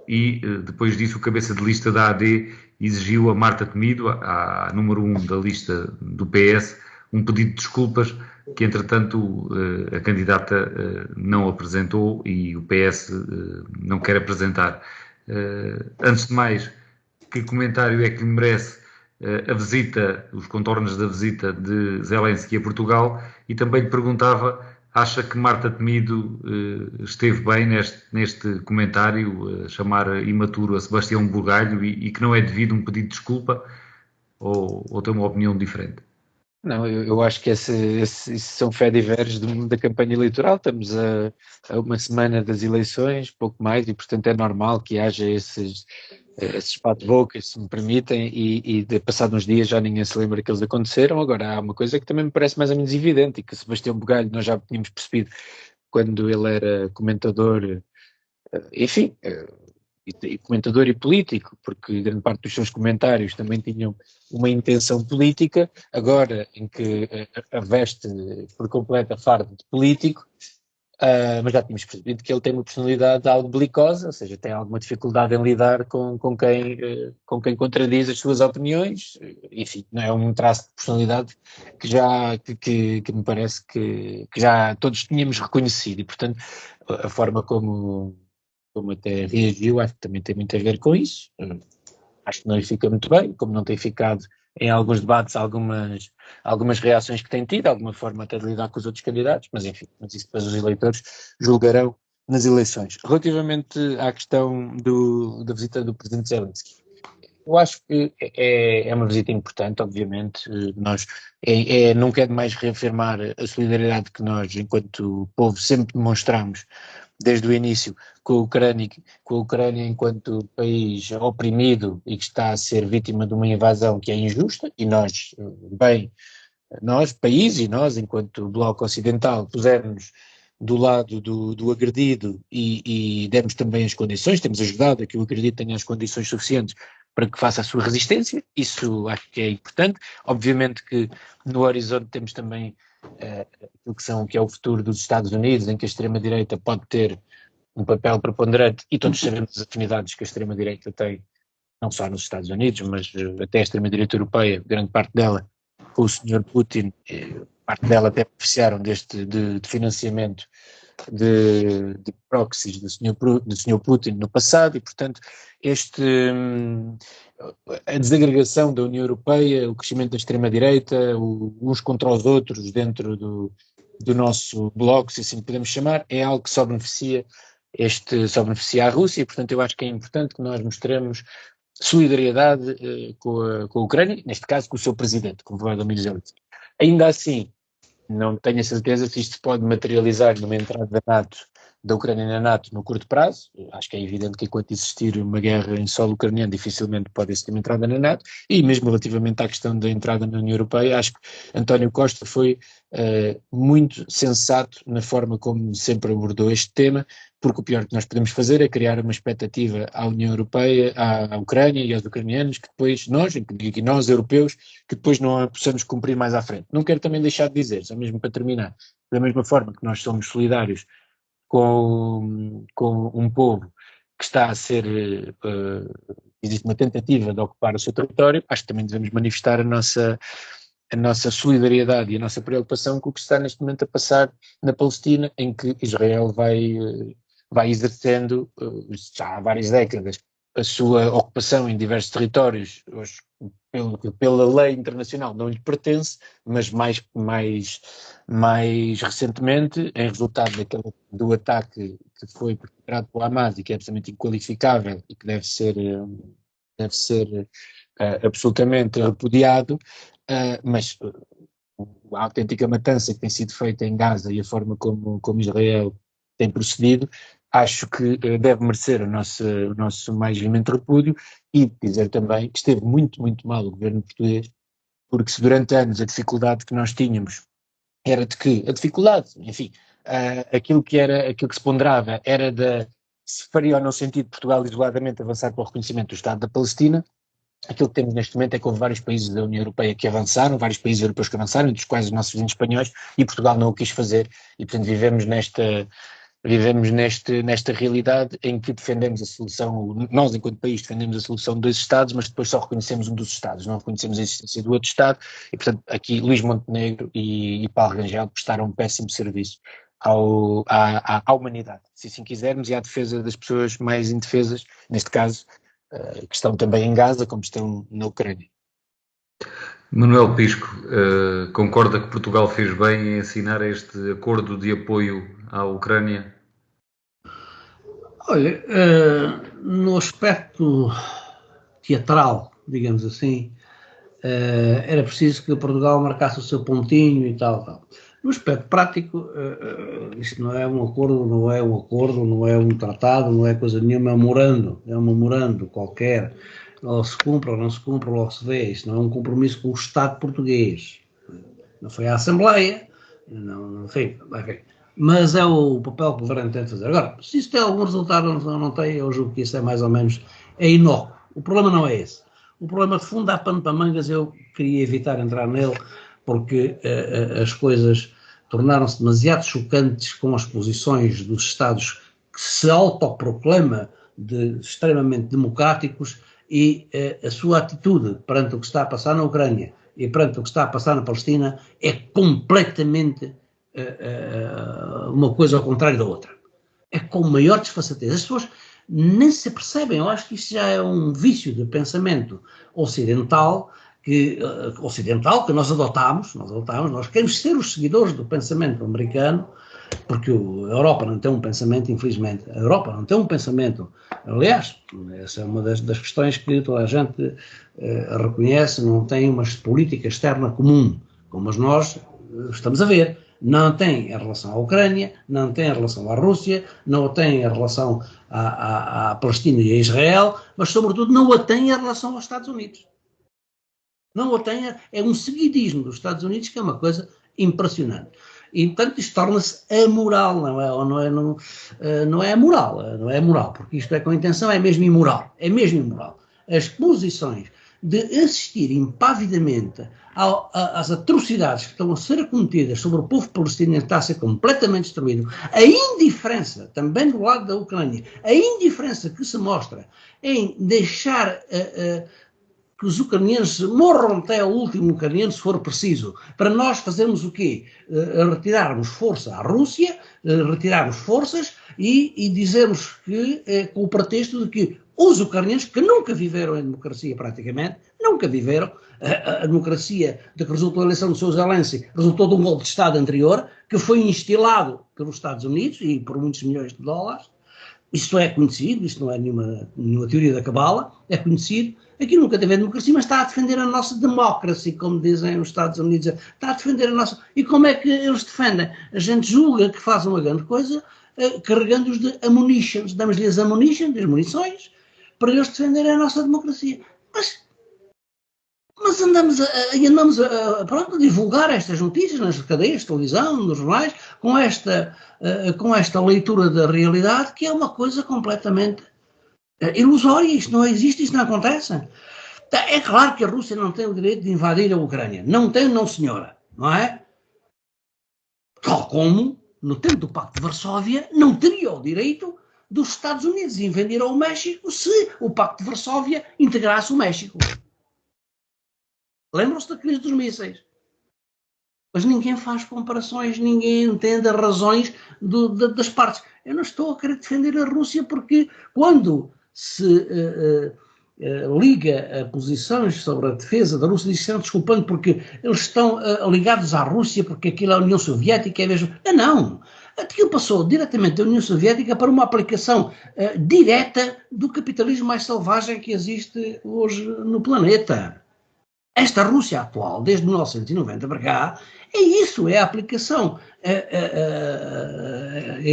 e, depois disso, o cabeça de lista da AD exigiu a Marta Temido, a número 1 da lista do PS, um pedido de desculpas que, entretanto, a candidata não apresentou e o PS não quer apresentar. Antes de mais, que comentário é que lhe merece a visita, os contornos da visita de Zelensky a Portugal? E também lhe perguntava, acha que Marta Temido esteve bem neste comentário, chamar imaturo a Sebastião Bugalho e que não é devido um pedido de desculpa, ou tem uma opinião diferente? Não, eu acho que isso são fé-diveres da campanha eleitoral. Estamos a uma semana das eleições, pouco mais, e portanto é normal que haja esses bate-bocas, se me permitem, e de passado uns dias já ninguém se lembra que eles aconteceram. Agora há uma coisa que também me parece mais ou menos evidente, e que Sebastião Bugalho nós já tínhamos percebido quando ele era comentador, enfim, e comentador e político, porque grande parte dos seus comentários também tinham uma intenção política. Agora em que a veste por completo a fardo de político, mas já tínhamos percebido que ele tem uma personalidade algo belicosa, ou seja, tem alguma dificuldade em lidar com quem contradiz as suas opiniões. Enfim, não é um traço de personalidade que me parece que já todos tínhamos reconhecido, e portanto a forma como até reagiu, acho que também tem muito a ver com isso. Acho que não lhe fica muito bem, como não tem ficado em alguns debates, algumas reações que tem tido, alguma forma até de lidar com os outros candidatos, mas enfim, mas isso depois os eleitores julgarão nas eleições. Relativamente à questão da visita do presidente Zelensky, eu acho que é uma visita importante, obviamente. Nós nunca é demais reafirmar a solidariedade que nós, enquanto povo, sempre demonstramos desde o início com a Ucrânia enquanto país oprimido e que está a ser vítima de uma invasão que é injusta, e nós, país, e nós, enquanto Bloco Ocidental, pusemos do lado do agredido e demos também as condições, temos ajudado a que o agredido tenha as condições suficientes para que faça a sua resistência. Isso acho que é importante. Obviamente que no horizonte temos também aquilo que é o futuro dos Estados Unidos, em que a extrema-direita pode ter um papel preponderante, e todos sabemos as afinidades que a extrema-direita tem, não só nos Estados Unidos, mas até a extrema-direita europeia, grande parte dela, com o Sr. Putin, parte dela até beneficiaram de financiamento de proxies do Sr. Putin no passado, e portanto a desagregação da União Europeia, o crescimento da extrema-direita, uns contra os outros dentro do nosso bloco, se assim podemos chamar, é algo que só beneficia a Rússia, e portanto eu acho que é importante que nós mostremos solidariedade com a Ucrânia, neste caso com o seu presidente, com o Vladimir Zelensky. Ainda assim, não tenho a certeza se isto se pode materializar numa entrada da Ucrânia na NATO no curto prazo. Acho que é evidente que enquanto existir uma guerra em solo ucraniano, dificilmente pode existir uma entrada na NATO, e mesmo relativamente à questão da entrada na União Europeia, acho que António Costa foi muito sensato na forma como sempre abordou este tema, porque o pior que nós podemos fazer é criar uma expectativa à União Europeia, à Ucrânia e aos ucranianos, que depois nós europeus, que depois não a possamos cumprir mais à frente. Não quero também deixar de dizer, só mesmo para terminar, da mesma forma que nós somos solidários com um povo que está a ser, existe uma tentativa de ocupar o seu território, acho que também devemos manifestar a nossa solidariedade e a nossa preocupação com o que está neste momento a passar na Palestina, em que Israel vai exercendo, já há várias décadas, a sua ocupação em diversos territórios, pela lei internacional não lhe pertence, mas mais recentemente, em resultado do ataque que foi perpetrado pelo Hamas e que é absolutamente inqualificável e que deve ser absolutamente repudiado, mas a autêntica matança que tem sido feita em Gaza e a forma como Israel tem procedido, acho que deve merecer o nosso mais veemente repúdio, e dizer também que esteve muito, muito mal o governo português, porque se durante anos a dificuldade que nós tínhamos era de que a dificuldade, enfim, aquilo que se ponderava era se faria ou não sentido Portugal isoladamente avançar para o reconhecimento do Estado da Palestina. Aquilo que temos neste momento é que houve vários países da União Europeia que avançaram, vários países europeus que avançaram, entre os quais os nossos vizinhos espanhóis, e Portugal não o quis fazer, e portanto vivemos nesta realidade em que defendemos a solução, nós enquanto país defendemos a solução de 2 Estados, mas depois só reconhecemos um dos Estados, não reconhecemos a existência do outro Estado, e portanto aqui Luís Montenegro e Paulo Rangel prestaram um péssimo serviço à humanidade, se assim quisermos, e à defesa das pessoas mais indefesas, neste caso, que estão também em Gaza, como estão na Ucrânia. Manuel Pisco, concorda que Portugal fez bem em assinar este acordo de apoio à Ucrânia? Olha, no aspecto teatral, digamos assim, era preciso que Portugal marcasse o seu pontinho e tal. No aspecto prático, isto não é um acordo, não é um tratado, não é coisa nenhuma, é um memorando qualquer. Ou se cumpre ou não se cumpre, logo se vê. Isto não é um compromisso com o Estado português. Não foi à Assembleia, não foi, mas é o papel que o Governo tem de fazer. Agora, se isso tem algum resultado ou não tem, eu julgo que isso é mais ou menos inócuo. O problema não é esse. O problema de fundo, há pano para mangas, eu queria evitar entrar nele, porque as coisas tornaram-se demasiado chocantes com as posições dos Estados que se autoproclama de extremamente democráticos e a sua atitude perante o que está a passar na Ucrânia e perante o que está a passar na Palestina é completamente uma coisa ao contrário da outra. É com maior desfaçatez. As pessoas nem se percebem. Eu acho que isto já é um vício de pensamento ocidental que nós adotámos, nós queremos ser os seguidores do pensamento americano, porque a Europa não tem um pensamento, infelizmente, a Europa não tem um pensamento, aliás, essa é uma das questões que toda a gente reconhece, não tem uma política externa comum, como nós estamos a ver, não tem em relação à Ucrânia, não tem em relação à Rússia, não tem em relação à Palestina e a Israel, mas sobretudo não a tem em relação aos Estados Unidos. Não o tenha, é um seguidismo dos Estados Unidos que é uma coisa impressionante. E, portanto, isto torna-se amoral, não é moral, porque isto é com intenção, é mesmo imoral. As posições de assistir impavidamente às atrocidades que estão a ser cometidas sobre o povo palestiniano que está a ser completamente destruído, a indiferença, também do lado da Ucrânia, a indiferença que se mostra em deixar que os ucranianos morram até o último ucraniano, se for preciso, para nós fazermos o quê? Retirarmos força à Rússia, retirarmos forças e dizermos que, com o pretexto de que os ucranianos, que nunca viveram em democracia praticamente, nunca viveram, a democracia de que resultou a eleição do Sr. Zelensky resultou de um golpe de Estado anterior, que foi instilado pelos Estados Unidos e por muitos milhões de dólares. Isto é conhecido, isto não é nenhuma teoria da cabala, é conhecido. Aqui nunca teve democracia, mas está a defender a nossa democracia, como dizem os Estados Unidos. Está a defender a nossa... E como é que eles defendem? A gente julga que fazem uma grande coisa, carregando-os de ammunitions. Damos-lhes ammunition, as munições, para eles defenderem a nossa democracia. Mas andamos a divulgar estas notícias nas cadeias de televisão, nos jornais, com esta leitura da realidade, que é uma coisa completamente ilusória. Isto não existe, isto não acontece. É claro que a Rússia não tem o direito de invadir a Ucrânia. Não tem, não senhora. Não é? Tal como, no tempo do Pacto de Varsóvia, não teria o direito dos Estados Unidos invadir ao México se o Pacto de Varsóvia integrasse o México. Lembram-se da crise dos mísseis? Mas ninguém faz comparações, ninguém entende as razões das partes. Eu não estou a querer defender a Rússia porque quando se liga a posições sobre a defesa da Rússia, diz-se desculpando porque eles estão ligados à Rússia porque aquilo é a União Soviética, é mesmo... Não! Aquilo passou diretamente da União Soviética para uma aplicação direta do capitalismo mais selvagem que existe hoje no planeta. Esta Rússia atual, desde 1990 para cá, é isso, é a aplicação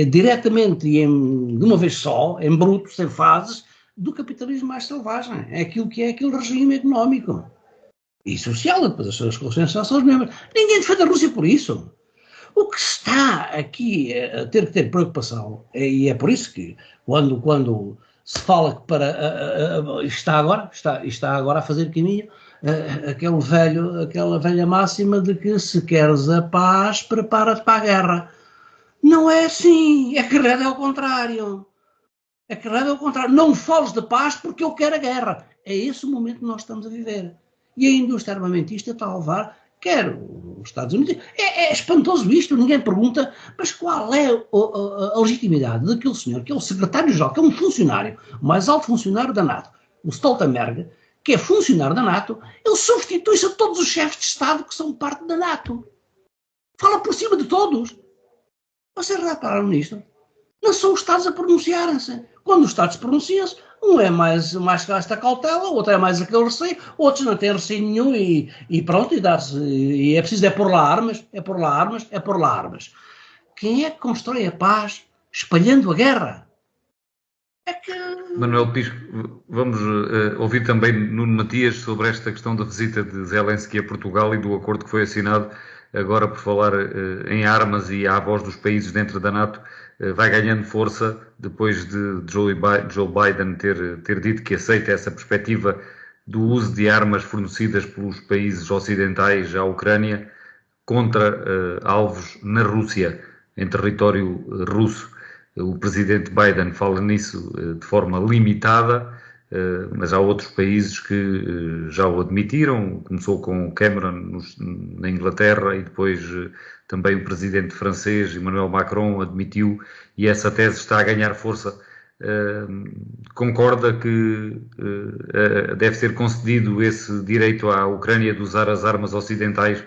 diretamente e de uma vez só, em bruto, sem fases, do capitalismo mais selvagem. É aquilo que é aquele regime económico e social, depois as suas consequências são as mesmas. Ninguém defende a Rússia por isso. O que está aqui a ter que ter preocupação, e é por isso que quando se fala que está agora a fazer caminho, aquela velha máxima de que se queres a paz, prepara-te para a guerra. Não é assim, é que é ao contrário. É que é ao contrário. Não fales de paz porque eu quero a guerra. É esse o momento que nós estamos a viver. E a indústria armamentista está a levar, quer os Estados Unidos. É espantoso isto, ninguém pergunta, mas qual é a legitimidade daquele senhor, que é o secretário-geral, que é um funcionário, o mais alto funcionário da NATO, o Stoltenberg, que é funcionário da NATO, ele substitui-se a todos os chefes de Estado que são parte da NATO. Fala por cima de todos. Vocês repararam nisto? Não são os Estados a pronunciarem-se. Quando os Estados pronunciam-se, um é mais com esta cautela, outro é mais aquele receio, outros não têm receio nenhum e pronto, e é preciso pôr lá armas, é pôr lá armas. Quem é que constrói a paz espalhando a guerra? É que... Manuel Pisco, vamos ouvir também Nuno Matias sobre esta questão da visita de Zelensky a Portugal e do acordo que foi assinado agora por falar em armas e à voz dos países dentro da NATO. Vai ganhando força depois de Joe Biden ter dito que aceita essa perspectiva do uso de armas fornecidas pelos países ocidentais à Ucrânia contra alvos na Rússia, em território russo. O presidente Biden fala nisso de forma limitada, mas há outros países que já o admitiram. Começou com Cameron na Inglaterra e depois também o presidente francês Emmanuel Macron admitiu, e essa tese está a ganhar força. Concorda que deve ser concedido esse direito à Ucrânia de usar as armas ocidentais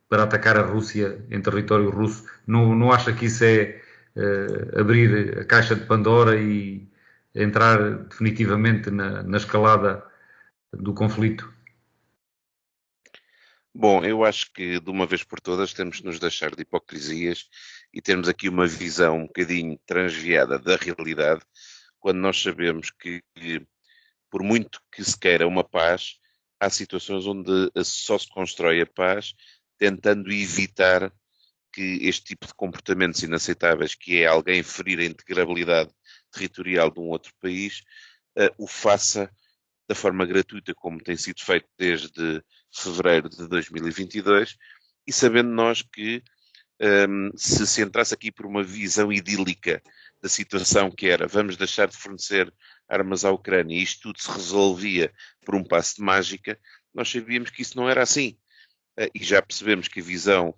para atacar a Rússia em território russo? Não acha que isso é abrir a caixa de Pandora e entrar definitivamente na escalada do conflito? Bom, eu acho que de uma vez por todas temos de nos deixar de hipocrisias e termos aqui uma visão um bocadinho transviada da realidade, quando nós sabemos que, por muito que se queira uma paz, há situações onde só se constrói a paz tentando evitar que este tipo de comportamentos inaceitáveis, que é alguém ferir a integrabilidade territorial de um outro país, o faça da forma gratuita como tem sido feito desde fevereiro de 2022, e sabendo nós que se entrasse aqui por uma visão idílica da situação que era vamos deixar de fornecer armas à Ucrânia e isto tudo se resolvia por um passe de mágica, nós sabíamos que isso não era assim. E já percebemos que a visão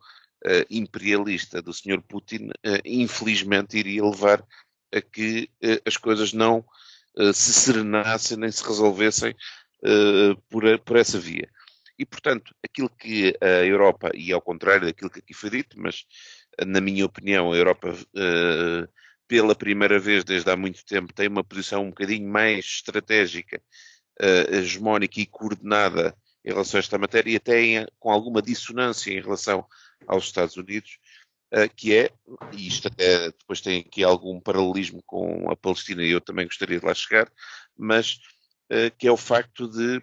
imperialista do Sr. Putin infelizmente iria levar a que as coisas não se serenassem nem se resolvessem por essa via. E, portanto, aquilo que a Europa, e ao contrário daquilo que aqui foi dito, mas na minha opinião a Europa pela primeira vez desde há muito tempo tem uma posição um bocadinho mais estratégica, hegemónica e coordenada em relação a esta matéria, e até com alguma dissonância em relação aos Estados Unidos, que é, e isto até depois tem aqui algum paralelismo com a Palestina e eu também gostaria de lá chegar, mas que é o facto de,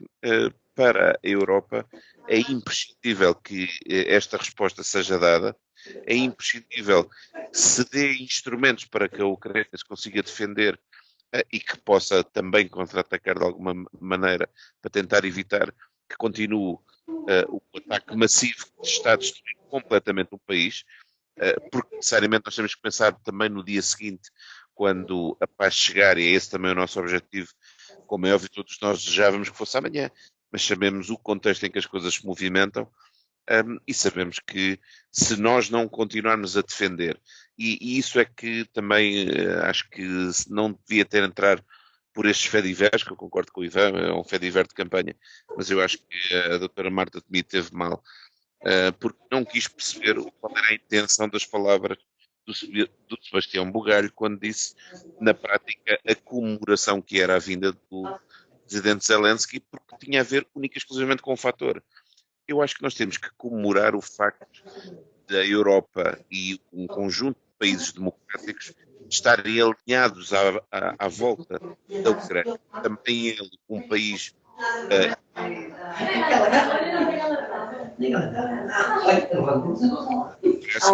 para a Europa, é imprescindível que esta resposta seja dada, é imprescindível que se dê instrumentos para que a Ucrânia se consiga defender e que possa também contra-atacar de alguma maneira para tentar evitar que continue o ataque massivo que está a destruir completamente o país, porque necessariamente nós temos que pensar também no dia seguinte, quando a paz chegar, e é esse também o nosso objetivo, como é óbvio, todos nós desejávamos que fosse amanhã, mas sabemos o contexto em que as coisas se movimentam, e sabemos que se nós não continuarmos a defender, e isso é que também acho que não devia ter entrar por estes fediveres, que eu concordo com o Ivan, é um fediver de campanha, mas eu acho que a doutora Marta Temido teve mal, porque não quis perceber qual era a intenção das palavras do Sebastião Bugalho quando disse, na prática, a comemoração que era a vinda do presidente Zelensky, porque tinha a ver única e exclusivamente com o fator. Eu acho que nós temos que comemorar o facto da Europa e um conjunto de países democráticos estarem alinhados à volta da Ucrânia. Também ele, um país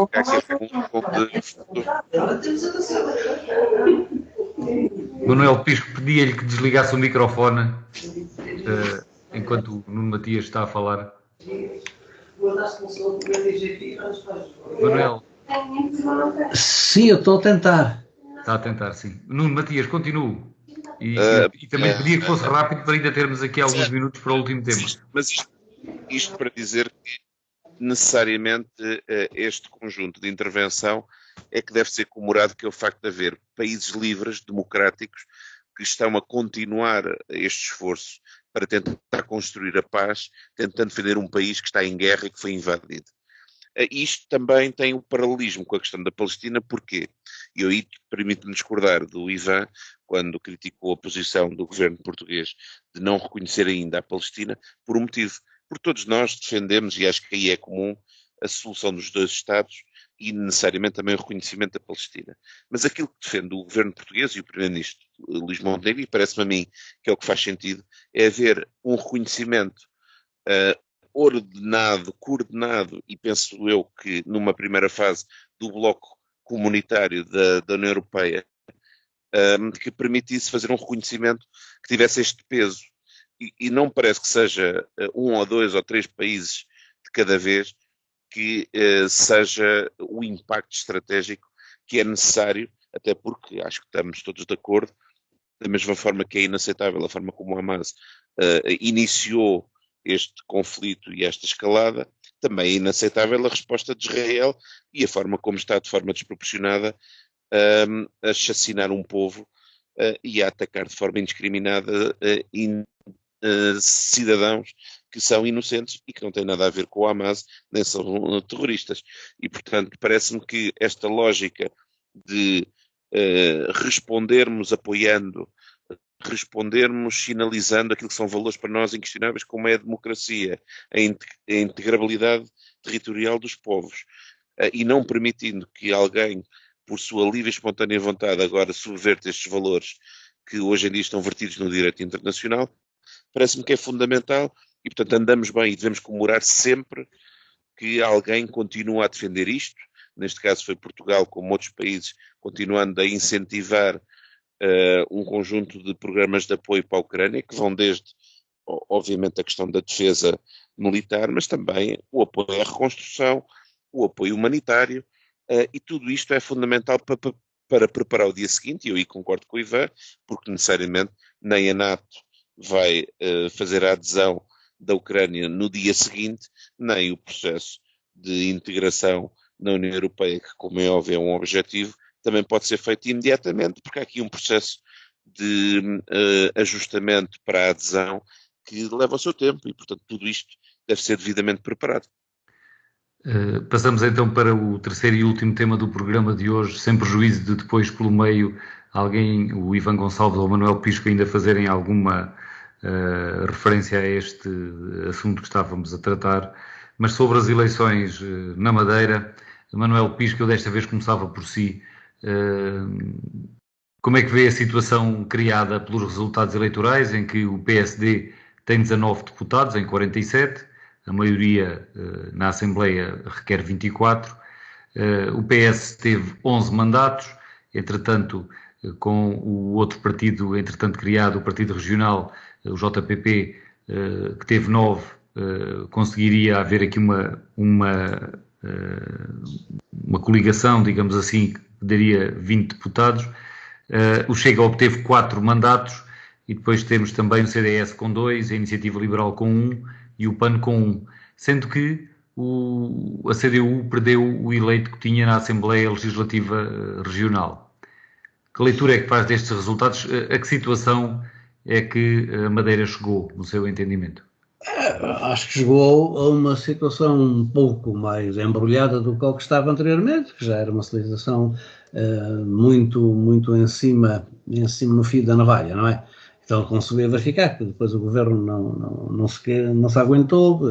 parece que há aqui um pouco de futuro. Manuel Pisco, pedia-lhe que desligasse o microfone enquanto o Nuno Matias está a falar. Manuel. Sim, eu estou a tentar. Está a tentar, sim. Nuno Matias, continue. E também pedia que fosse rápido para ainda termos aqui alguns minutos para o último tema. Mas isto para dizer que necessariamente este conjunto de intervenção é que deve ser comemorado, que é o facto de haver países livres, democráticos, que estão a continuar este esforço para tentar construir a paz, tentando defender um país que está em guerra e que foi invadido. Isto também tem um paralelismo com a questão da Palestina, porque eu aí permito-me discordar do Ivan, quando criticou a posição do governo português de não reconhecer ainda a Palestina, por um motivo. Porque todos nós defendemos, e acho que aí é comum, a solução dos dois Estados e necessariamente também o reconhecimento da Palestina. Mas aquilo que defende o governo português e o primeiro-ministro Luís Montenegro, e parece-me a mim que é o que faz sentido, é haver um reconhecimento ordenado, coordenado, e penso eu que numa primeira fase do bloco comunitário da União Europeia, que permitisse fazer um reconhecimento que tivesse este peso. E não parece que seja 1 ou 2 ou 3 países de cada vez que seja o impacto estratégico que é necessário, até porque acho que estamos todos de acordo, da mesma forma que é inaceitável a forma como o Hamas iniciou este conflito e esta escalada, também é inaceitável a resposta de Israel e a forma como está de forma desproporcionada a chacinar um povo e a atacar de forma indiscriminada cidadãos que são inocentes e que não têm nada a ver com o Hamas, nem são terroristas. E, portanto, parece-me que esta lógica de respondermos apoiando, respondermos sinalizando aquilo que são valores para nós inquestionáveis, como é a democracia, a integrabilidade territorial dos povos, e não permitindo que alguém, por sua livre e espontânea vontade, agora subverte estes valores que hoje em dia estão vertidos no direito internacional, parece-me que é fundamental e, portanto, andamos bem e devemos comemorar sempre que alguém continua a defender isto. Neste caso foi Portugal, como outros países, continuando a incentivar um conjunto de programas de apoio para a Ucrânia, que vão desde, obviamente, a questão da defesa militar, mas também o apoio à reconstrução, o apoio humanitário, e tudo isto é fundamental para preparar o dia seguinte, e eu aí concordo com o Ivan, porque necessariamente nem a NATO vai fazer a adesão da Ucrânia no dia seguinte, nem o processo de integração na União Europeia, que, como é óbvio, é um objetivo, também pode ser feito imediatamente, porque há aqui um processo de ajustamento para a adesão que leva o seu tempo e, portanto, tudo isto deve ser devidamente preparado. Passamos então para o terceiro e último tema do programa de hoje, sem prejuízo de depois, pelo meio, alguém, o Ivan Gonçalves ou o Manuel Pisco, ainda fazerem alguma referência a este assunto que estávamos a tratar, mas sobre as eleições na Madeira, Manuel Pisco, eu desta vez começava por si. Como é que vê a situação criada pelos resultados eleitorais, em que o PSD tem 19 deputados em 47, a maioria na Assembleia requer 24, o PS teve 11 mandatos, entretanto, com o outro partido, entretanto criado, o Partido Regional, o JPP, que teve 9, conseguiria haver aqui uma coligação, digamos assim, que daria 20 deputados. O Chega obteve 4 mandatos e depois temos também o CDS com 2, a Iniciativa Liberal com 1 e o PAN com 1, sendo que a CDU perdeu o eleito que tinha na Assembleia Legislativa Regional. Que leitura é que faz destes resultados? A que situação é que a Madeira chegou, no seu entendimento? Acho que chegou a uma situação um pouco mais embrulhada do que estava anteriormente, que já era uma situação muito em cima no fio da navalha, não é? Então, como se veio verificar, que depois o governo não se aguentou,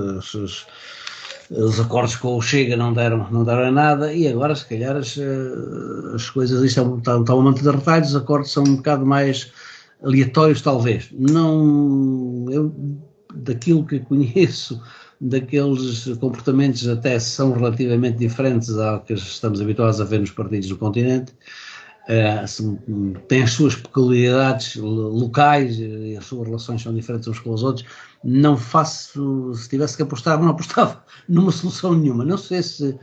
os acordos com o Chega não deram a nada, e agora, se calhar, as coisas estão a manter de retalhos, os acordos são um bocado mais aleatórios, talvez. Eu, daquilo que conheço daqueles comportamentos até são relativamente diferentes ao que estamos habituados a ver nos partidos do continente. Tem as suas peculiaridades locais e as suas relações são diferentes uns com os outros. Não faço, se tivesse que apostar, não apostava numa solução nenhuma. Não sei se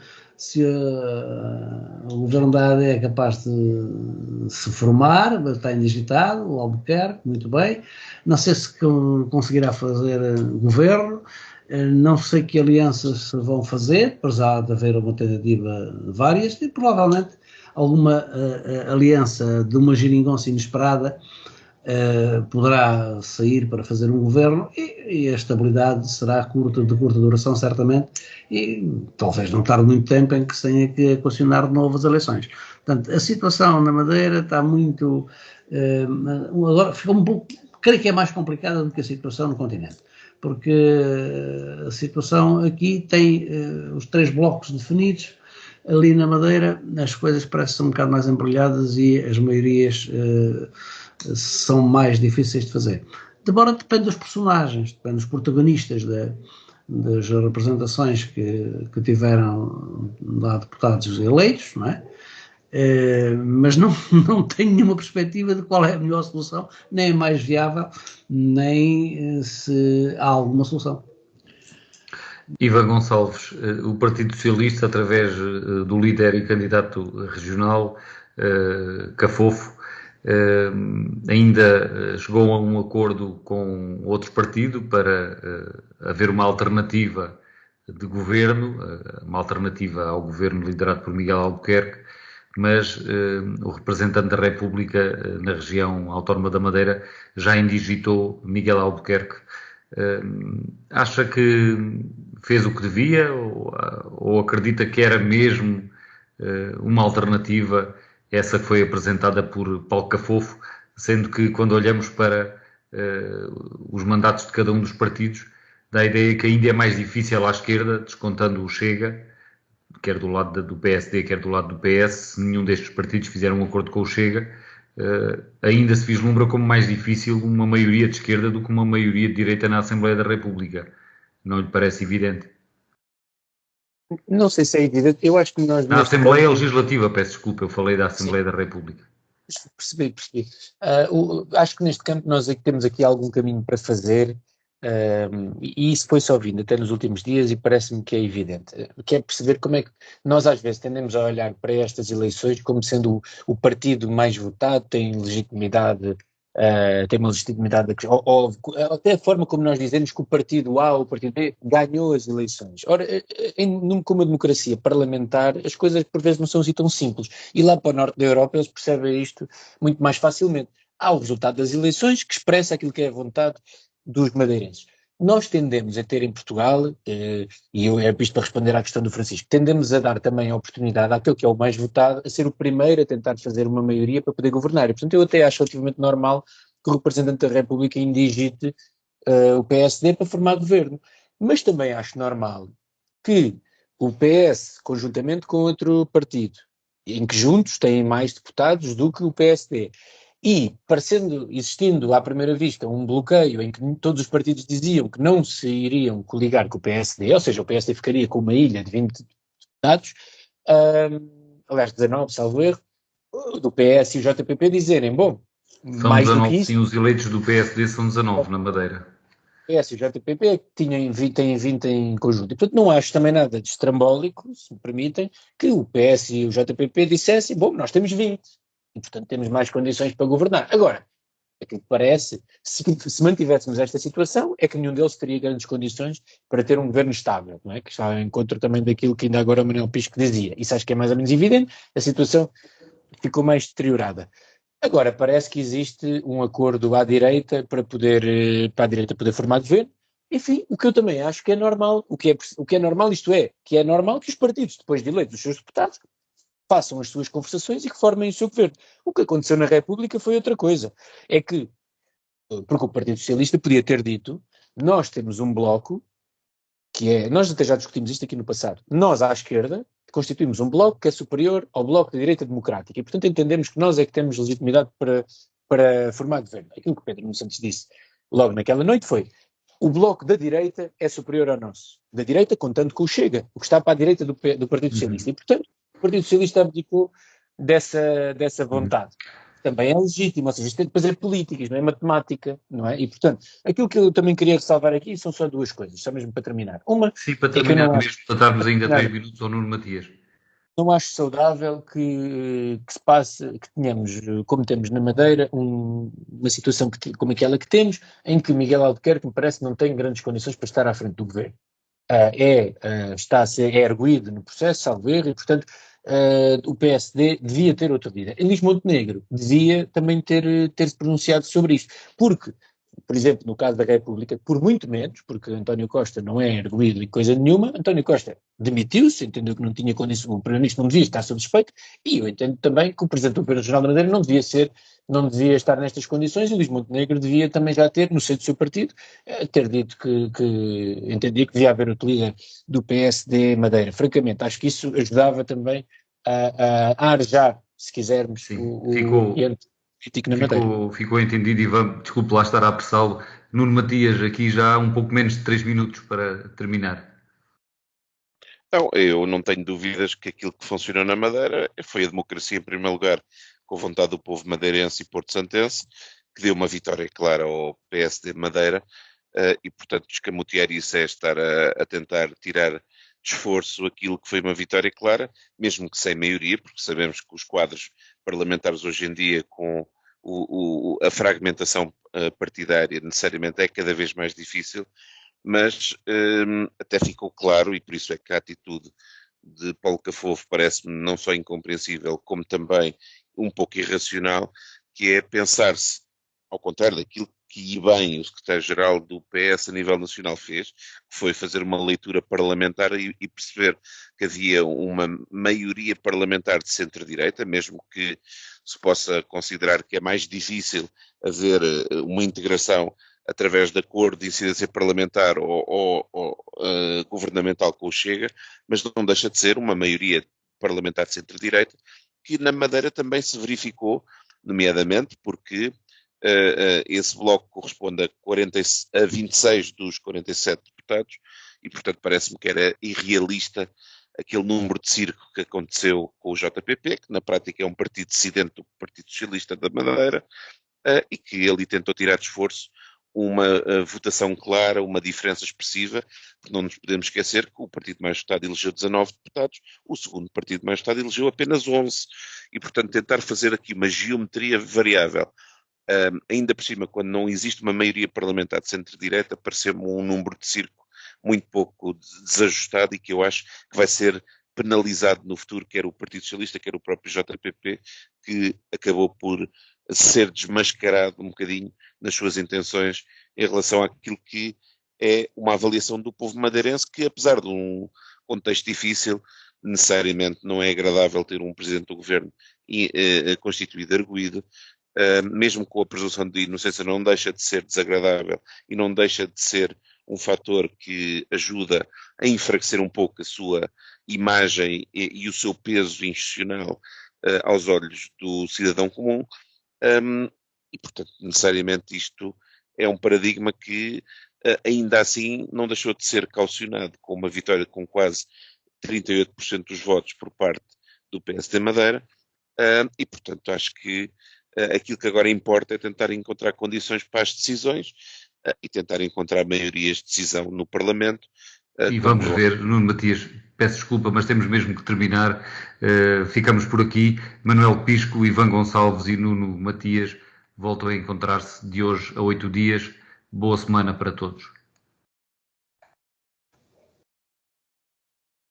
o governo da AD é capaz de se formar, está indigitado, o Albuquerque, muito bem. Não sei se conseguirá fazer governo. Não sei que alianças se vão fazer, apesar de haver uma tentativa de várias, e provavelmente alguma aliança de uma geringonça inesperada poderá sair para fazer um governo e a estabilidade será de curta duração, certamente, e talvez não tarde muito tempo em que se tenha que equacionar de novo as eleições. Portanto, a situação na Madeira está muito... agora ficou um pouco... Creio que é mais complicada do que a situação no continente, porque a situação aqui tem os 3 blocos definidos. Ali na Madeira as coisas parecem um bocado mais embrulhadas e as maiorias são mais difíceis de fazer. Embora depende dos personagens, depende dos protagonistas das representações que tiveram lá deputados eleitos, não é? Mas não tenho nenhuma perspectiva de qual é a melhor solução, nem a mais viável, nem se há alguma solução. Ivan Gonçalves, o Partido Socialista, através do líder e candidato regional, Cafofo, ainda chegou a um acordo com outro partido para haver uma alternativa de governo, uma alternativa ao governo liderado por Miguel Albuquerque, mas o representante da República na região autónoma da Madeira já indigitou Miguel Albuquerque. Acha que fez o que devia ou acredita que era mesmo uma alternativa essa que foi apresentada por Paulo Cafofo, sendo que quando olhamos para os mandatos de cada um dos partidos, dá a ideia que ainda é mais difícil à esquerda, descontando o Chega, quer do lado do PSD, quer do lado do PS, se nenhum destes partidos fizer um acordo com o Chega, ainda se vislumbra como mais difícil uma maioria de esquerda do que uma maioria de direita na Assembleia da República. Não lhe parece evidente? Não sei se é evidente. Eu acho que nós... Na Assembleia Legislativa, peço desculpa, eu falei da Assembleia da República. Percebi. Acho que neste campo nós temos aqui algum caminho para fazer, e isso foi-se ouvindo até nos últimos dias e parece-me que é evidente, que é perceber como é que nós às vezes tendemos a olhar para estas eleições como sendo o partido mais votado, tem legitimidade, tem uma legitimidade, ou até a forma como nós dizemos que o partido A ou o partido B ganhou as eleições. Ora, como uma democracia parlamentar, as coisas por vezes não são assim tão simples, e lá para o norte da Europa eles percebem isto muito mais facilmente. Há o resultado das eleições que expressa aquilo que é a vontade dos madeirenses. Nós tendemos a ter em Portugal, e isto para responder à questão do Francisco, tendemos a dar também a oportunidade àquele que é o mais votado a ser o primeiro a tentar fazer uma maioria para poder governar. E, portanto, eu até acho relativamente normal que o representante da República indigite o PSD para formar governo. Mas também acho normal que o PS, conjuntamente com outro partido, em que juntos têm mais deputados do que o PSD, e existindo à primeira vista um bloqueio em que todos os partidos diziam que não se iriam coligar com o PSD, ou seja, o PSD ficaria com uma ilha de 20 deputados, aliás 19, salvo erro, do PS e o JPP dizerem, bom, são mais 19, do que isso... Sim, os eleitos do PSD são 19 na Madeira. O PS e o JPP têm 20 em conjunto. E, portanto, não acho também nada de estrambólico, se me permitem, que o PS e o JPP dissessem, bom, nós temos 20. E, portanto, temos mais condições para governar. Agora, aquilo que parece, se mantivéssemos esta situação, é que nenhum deles teria grandes condições para ter um governo estável, não é? Que está em contra também daquilo que ainda agora o Manuel Pisco dizia. Isso acho que é mais ou menos evidente, a situação ficou mais deteriorada. Agora, parece que existe um acordo à direita para a direita poder formar governo. Enfim, o que eu também acho que é normal, o que é normal, isto é, que é normal que os partidos, depois de eleitos os seus deputados, façam as suas conversações e que formem o seu governo. O que aconteceu na República foi outra coisa. É que, porque o Partido Socialista podia ter dito, nós temos um bloco, nós até já discutimos isto aqui no passado, nós à esquerda constituímos um bloco que é superior ao bloco da direita democrática e, portanto, entendemos que nós é que temos legitimidade para formar governo. Aquilo que Pedro Nuno Santos disse logo naquela noite foi, o bloco da direita é superior ao nosso. Da direita, contando com o Chega, o que está para a direita do Partido Socialista. E, portanto, o Partido Socialista abdicou dessa vontade. Também é legítimo, ou seja, isto depois é política, isto não é matemática, não é? E, portanto, aquilo que eu também queria ressalvar aqui são só duas coisas, só mesmo para terminar. Uma, sim, para terminar mesmo, para darmos ainda 3 nada, minutos ao Nuno Matias. não acho saudável que se passe, que tenhamos, como temos na Madeira, uma situação como aquela que temos, em que Miguel Albuquerque, me parece, não tem grandes condições para estar à frente do governo. Está a ser erguido no processo, salvo erro, e, portanto, o PSD devia ter outra líder. Luís Montenegro devia também ter-se pronunciado sobre isto, porque, por exemplo, no caso da República, por muito menos, porque António Costa não é erguido e coisa nenhuma, António Costa demitiu-se, entendeu que não tinha condições, o Primeiro-Ministro não devia estar sob suspeito, e eu entendo também que o Presidente do Governo Regional da Madeira não devia estar nestas condições, e Luís Montenegro devia também já ter, no seio do seu partido, ter dito que entendia que devia haver outro líder do PSD Madeira. Francamente, acho que isso ajudava também a arejar, se quisermos, o ambiente político na Madeira. Ficou entendido e desculpe lá estar a apressá-lo. Nuno Matias, aqui já há um pouco menos de 3 minutos para terminar. Não, eu não tenho dúvidas que aquilo que funcionou na Madeira foi a democracia em primeiro lugar, com a vontade do povo madeirense e porto-santense, que deu uma vitória clara ao PSD de Madeira, e portanto escamotear isso é estar a tentar tirar de esforço aquilo que foi uma vitória clara, mesmo que sem maioria, porque sabemos que os quadros parlamentares hoje em dia, com a fragmentação partidária necessariamente é cada vez mais difícil, mas até ficou claro, e por isso é que a atitude de Paulo Cafofo parece-me não só incompreensível, como também um pouco irracional, que é pensar-se, ao contrário daquilo que bem o secretário-geral do PS a nível nacional fez, que foi fazer uma leitura parlamentar e perceber que havia uma maioria parlamentar de centro-direita, mesmo que se possa considerar que é mais difícil haver uma integração através de acordo de incidência parlamentar ou governamental com o Chega, mas não deixa de ser uma maioria parlamentar de centro-direita, que na Madeira também se verificou, nomeadamente porque esse bloco corresponde a 26 dos 47 deputados, e portanto parece-me que era irrealista aquele número de circo que aconteceu com o JPP, que na prática é um partido dissidente do Partido Socialista da Madeira, e que ele tentou tirar de esforço uma votação clara, uma diferença expressiva, porque não nos podemos esquecer que o partido mais votado elegeu 19 deputados, o segundo partido mais votado elegeu apenas 11, e portanto tentar fazer aqui uma geometria variável, ainda por cima quando não existe uma maioria parlamentar de centro-direita, pareceu-me um número de circo muito pouco desajustado e que eu acho que vai ser penalizado no futuro, quer o Partido Socialista, quer o próprio JPP, que acabou por ser desmascarado um bocadinho nas suas intenções em relação àquilo que é uma avaliação do povo madeirense, que apesar de um contexto difícil, necessariamente não é agradável ter um Presidente do Governo constituído arguído, mesmo com a presunção de inocência não deixa de ser desagradável e não deixa de ser um fator que ajuda a enfraquecer um pouco a sua imagem e o seu peso institucional aos olhos do cidadão comum, e portanto necessariamente isto é um paradigma que ainda assim não deixou de ser caucionado com uma vitória com quase 38% dos votos por parte do PSD Madeira, e portanto acho que aquilo que agora importa é tentar encontrar condições para as decisões e tentar encontrar maiorias de decisão no Parlamento. E vamos ver, Nuno Matias, peço desculpa, mas temos mesmo que terminar. Ficamos por aqui. Manuel Pisco, Ivan Gonçalves e Nuno Matias voltam a encontrar-se de hoje a 8 dias. Boa semana para todos.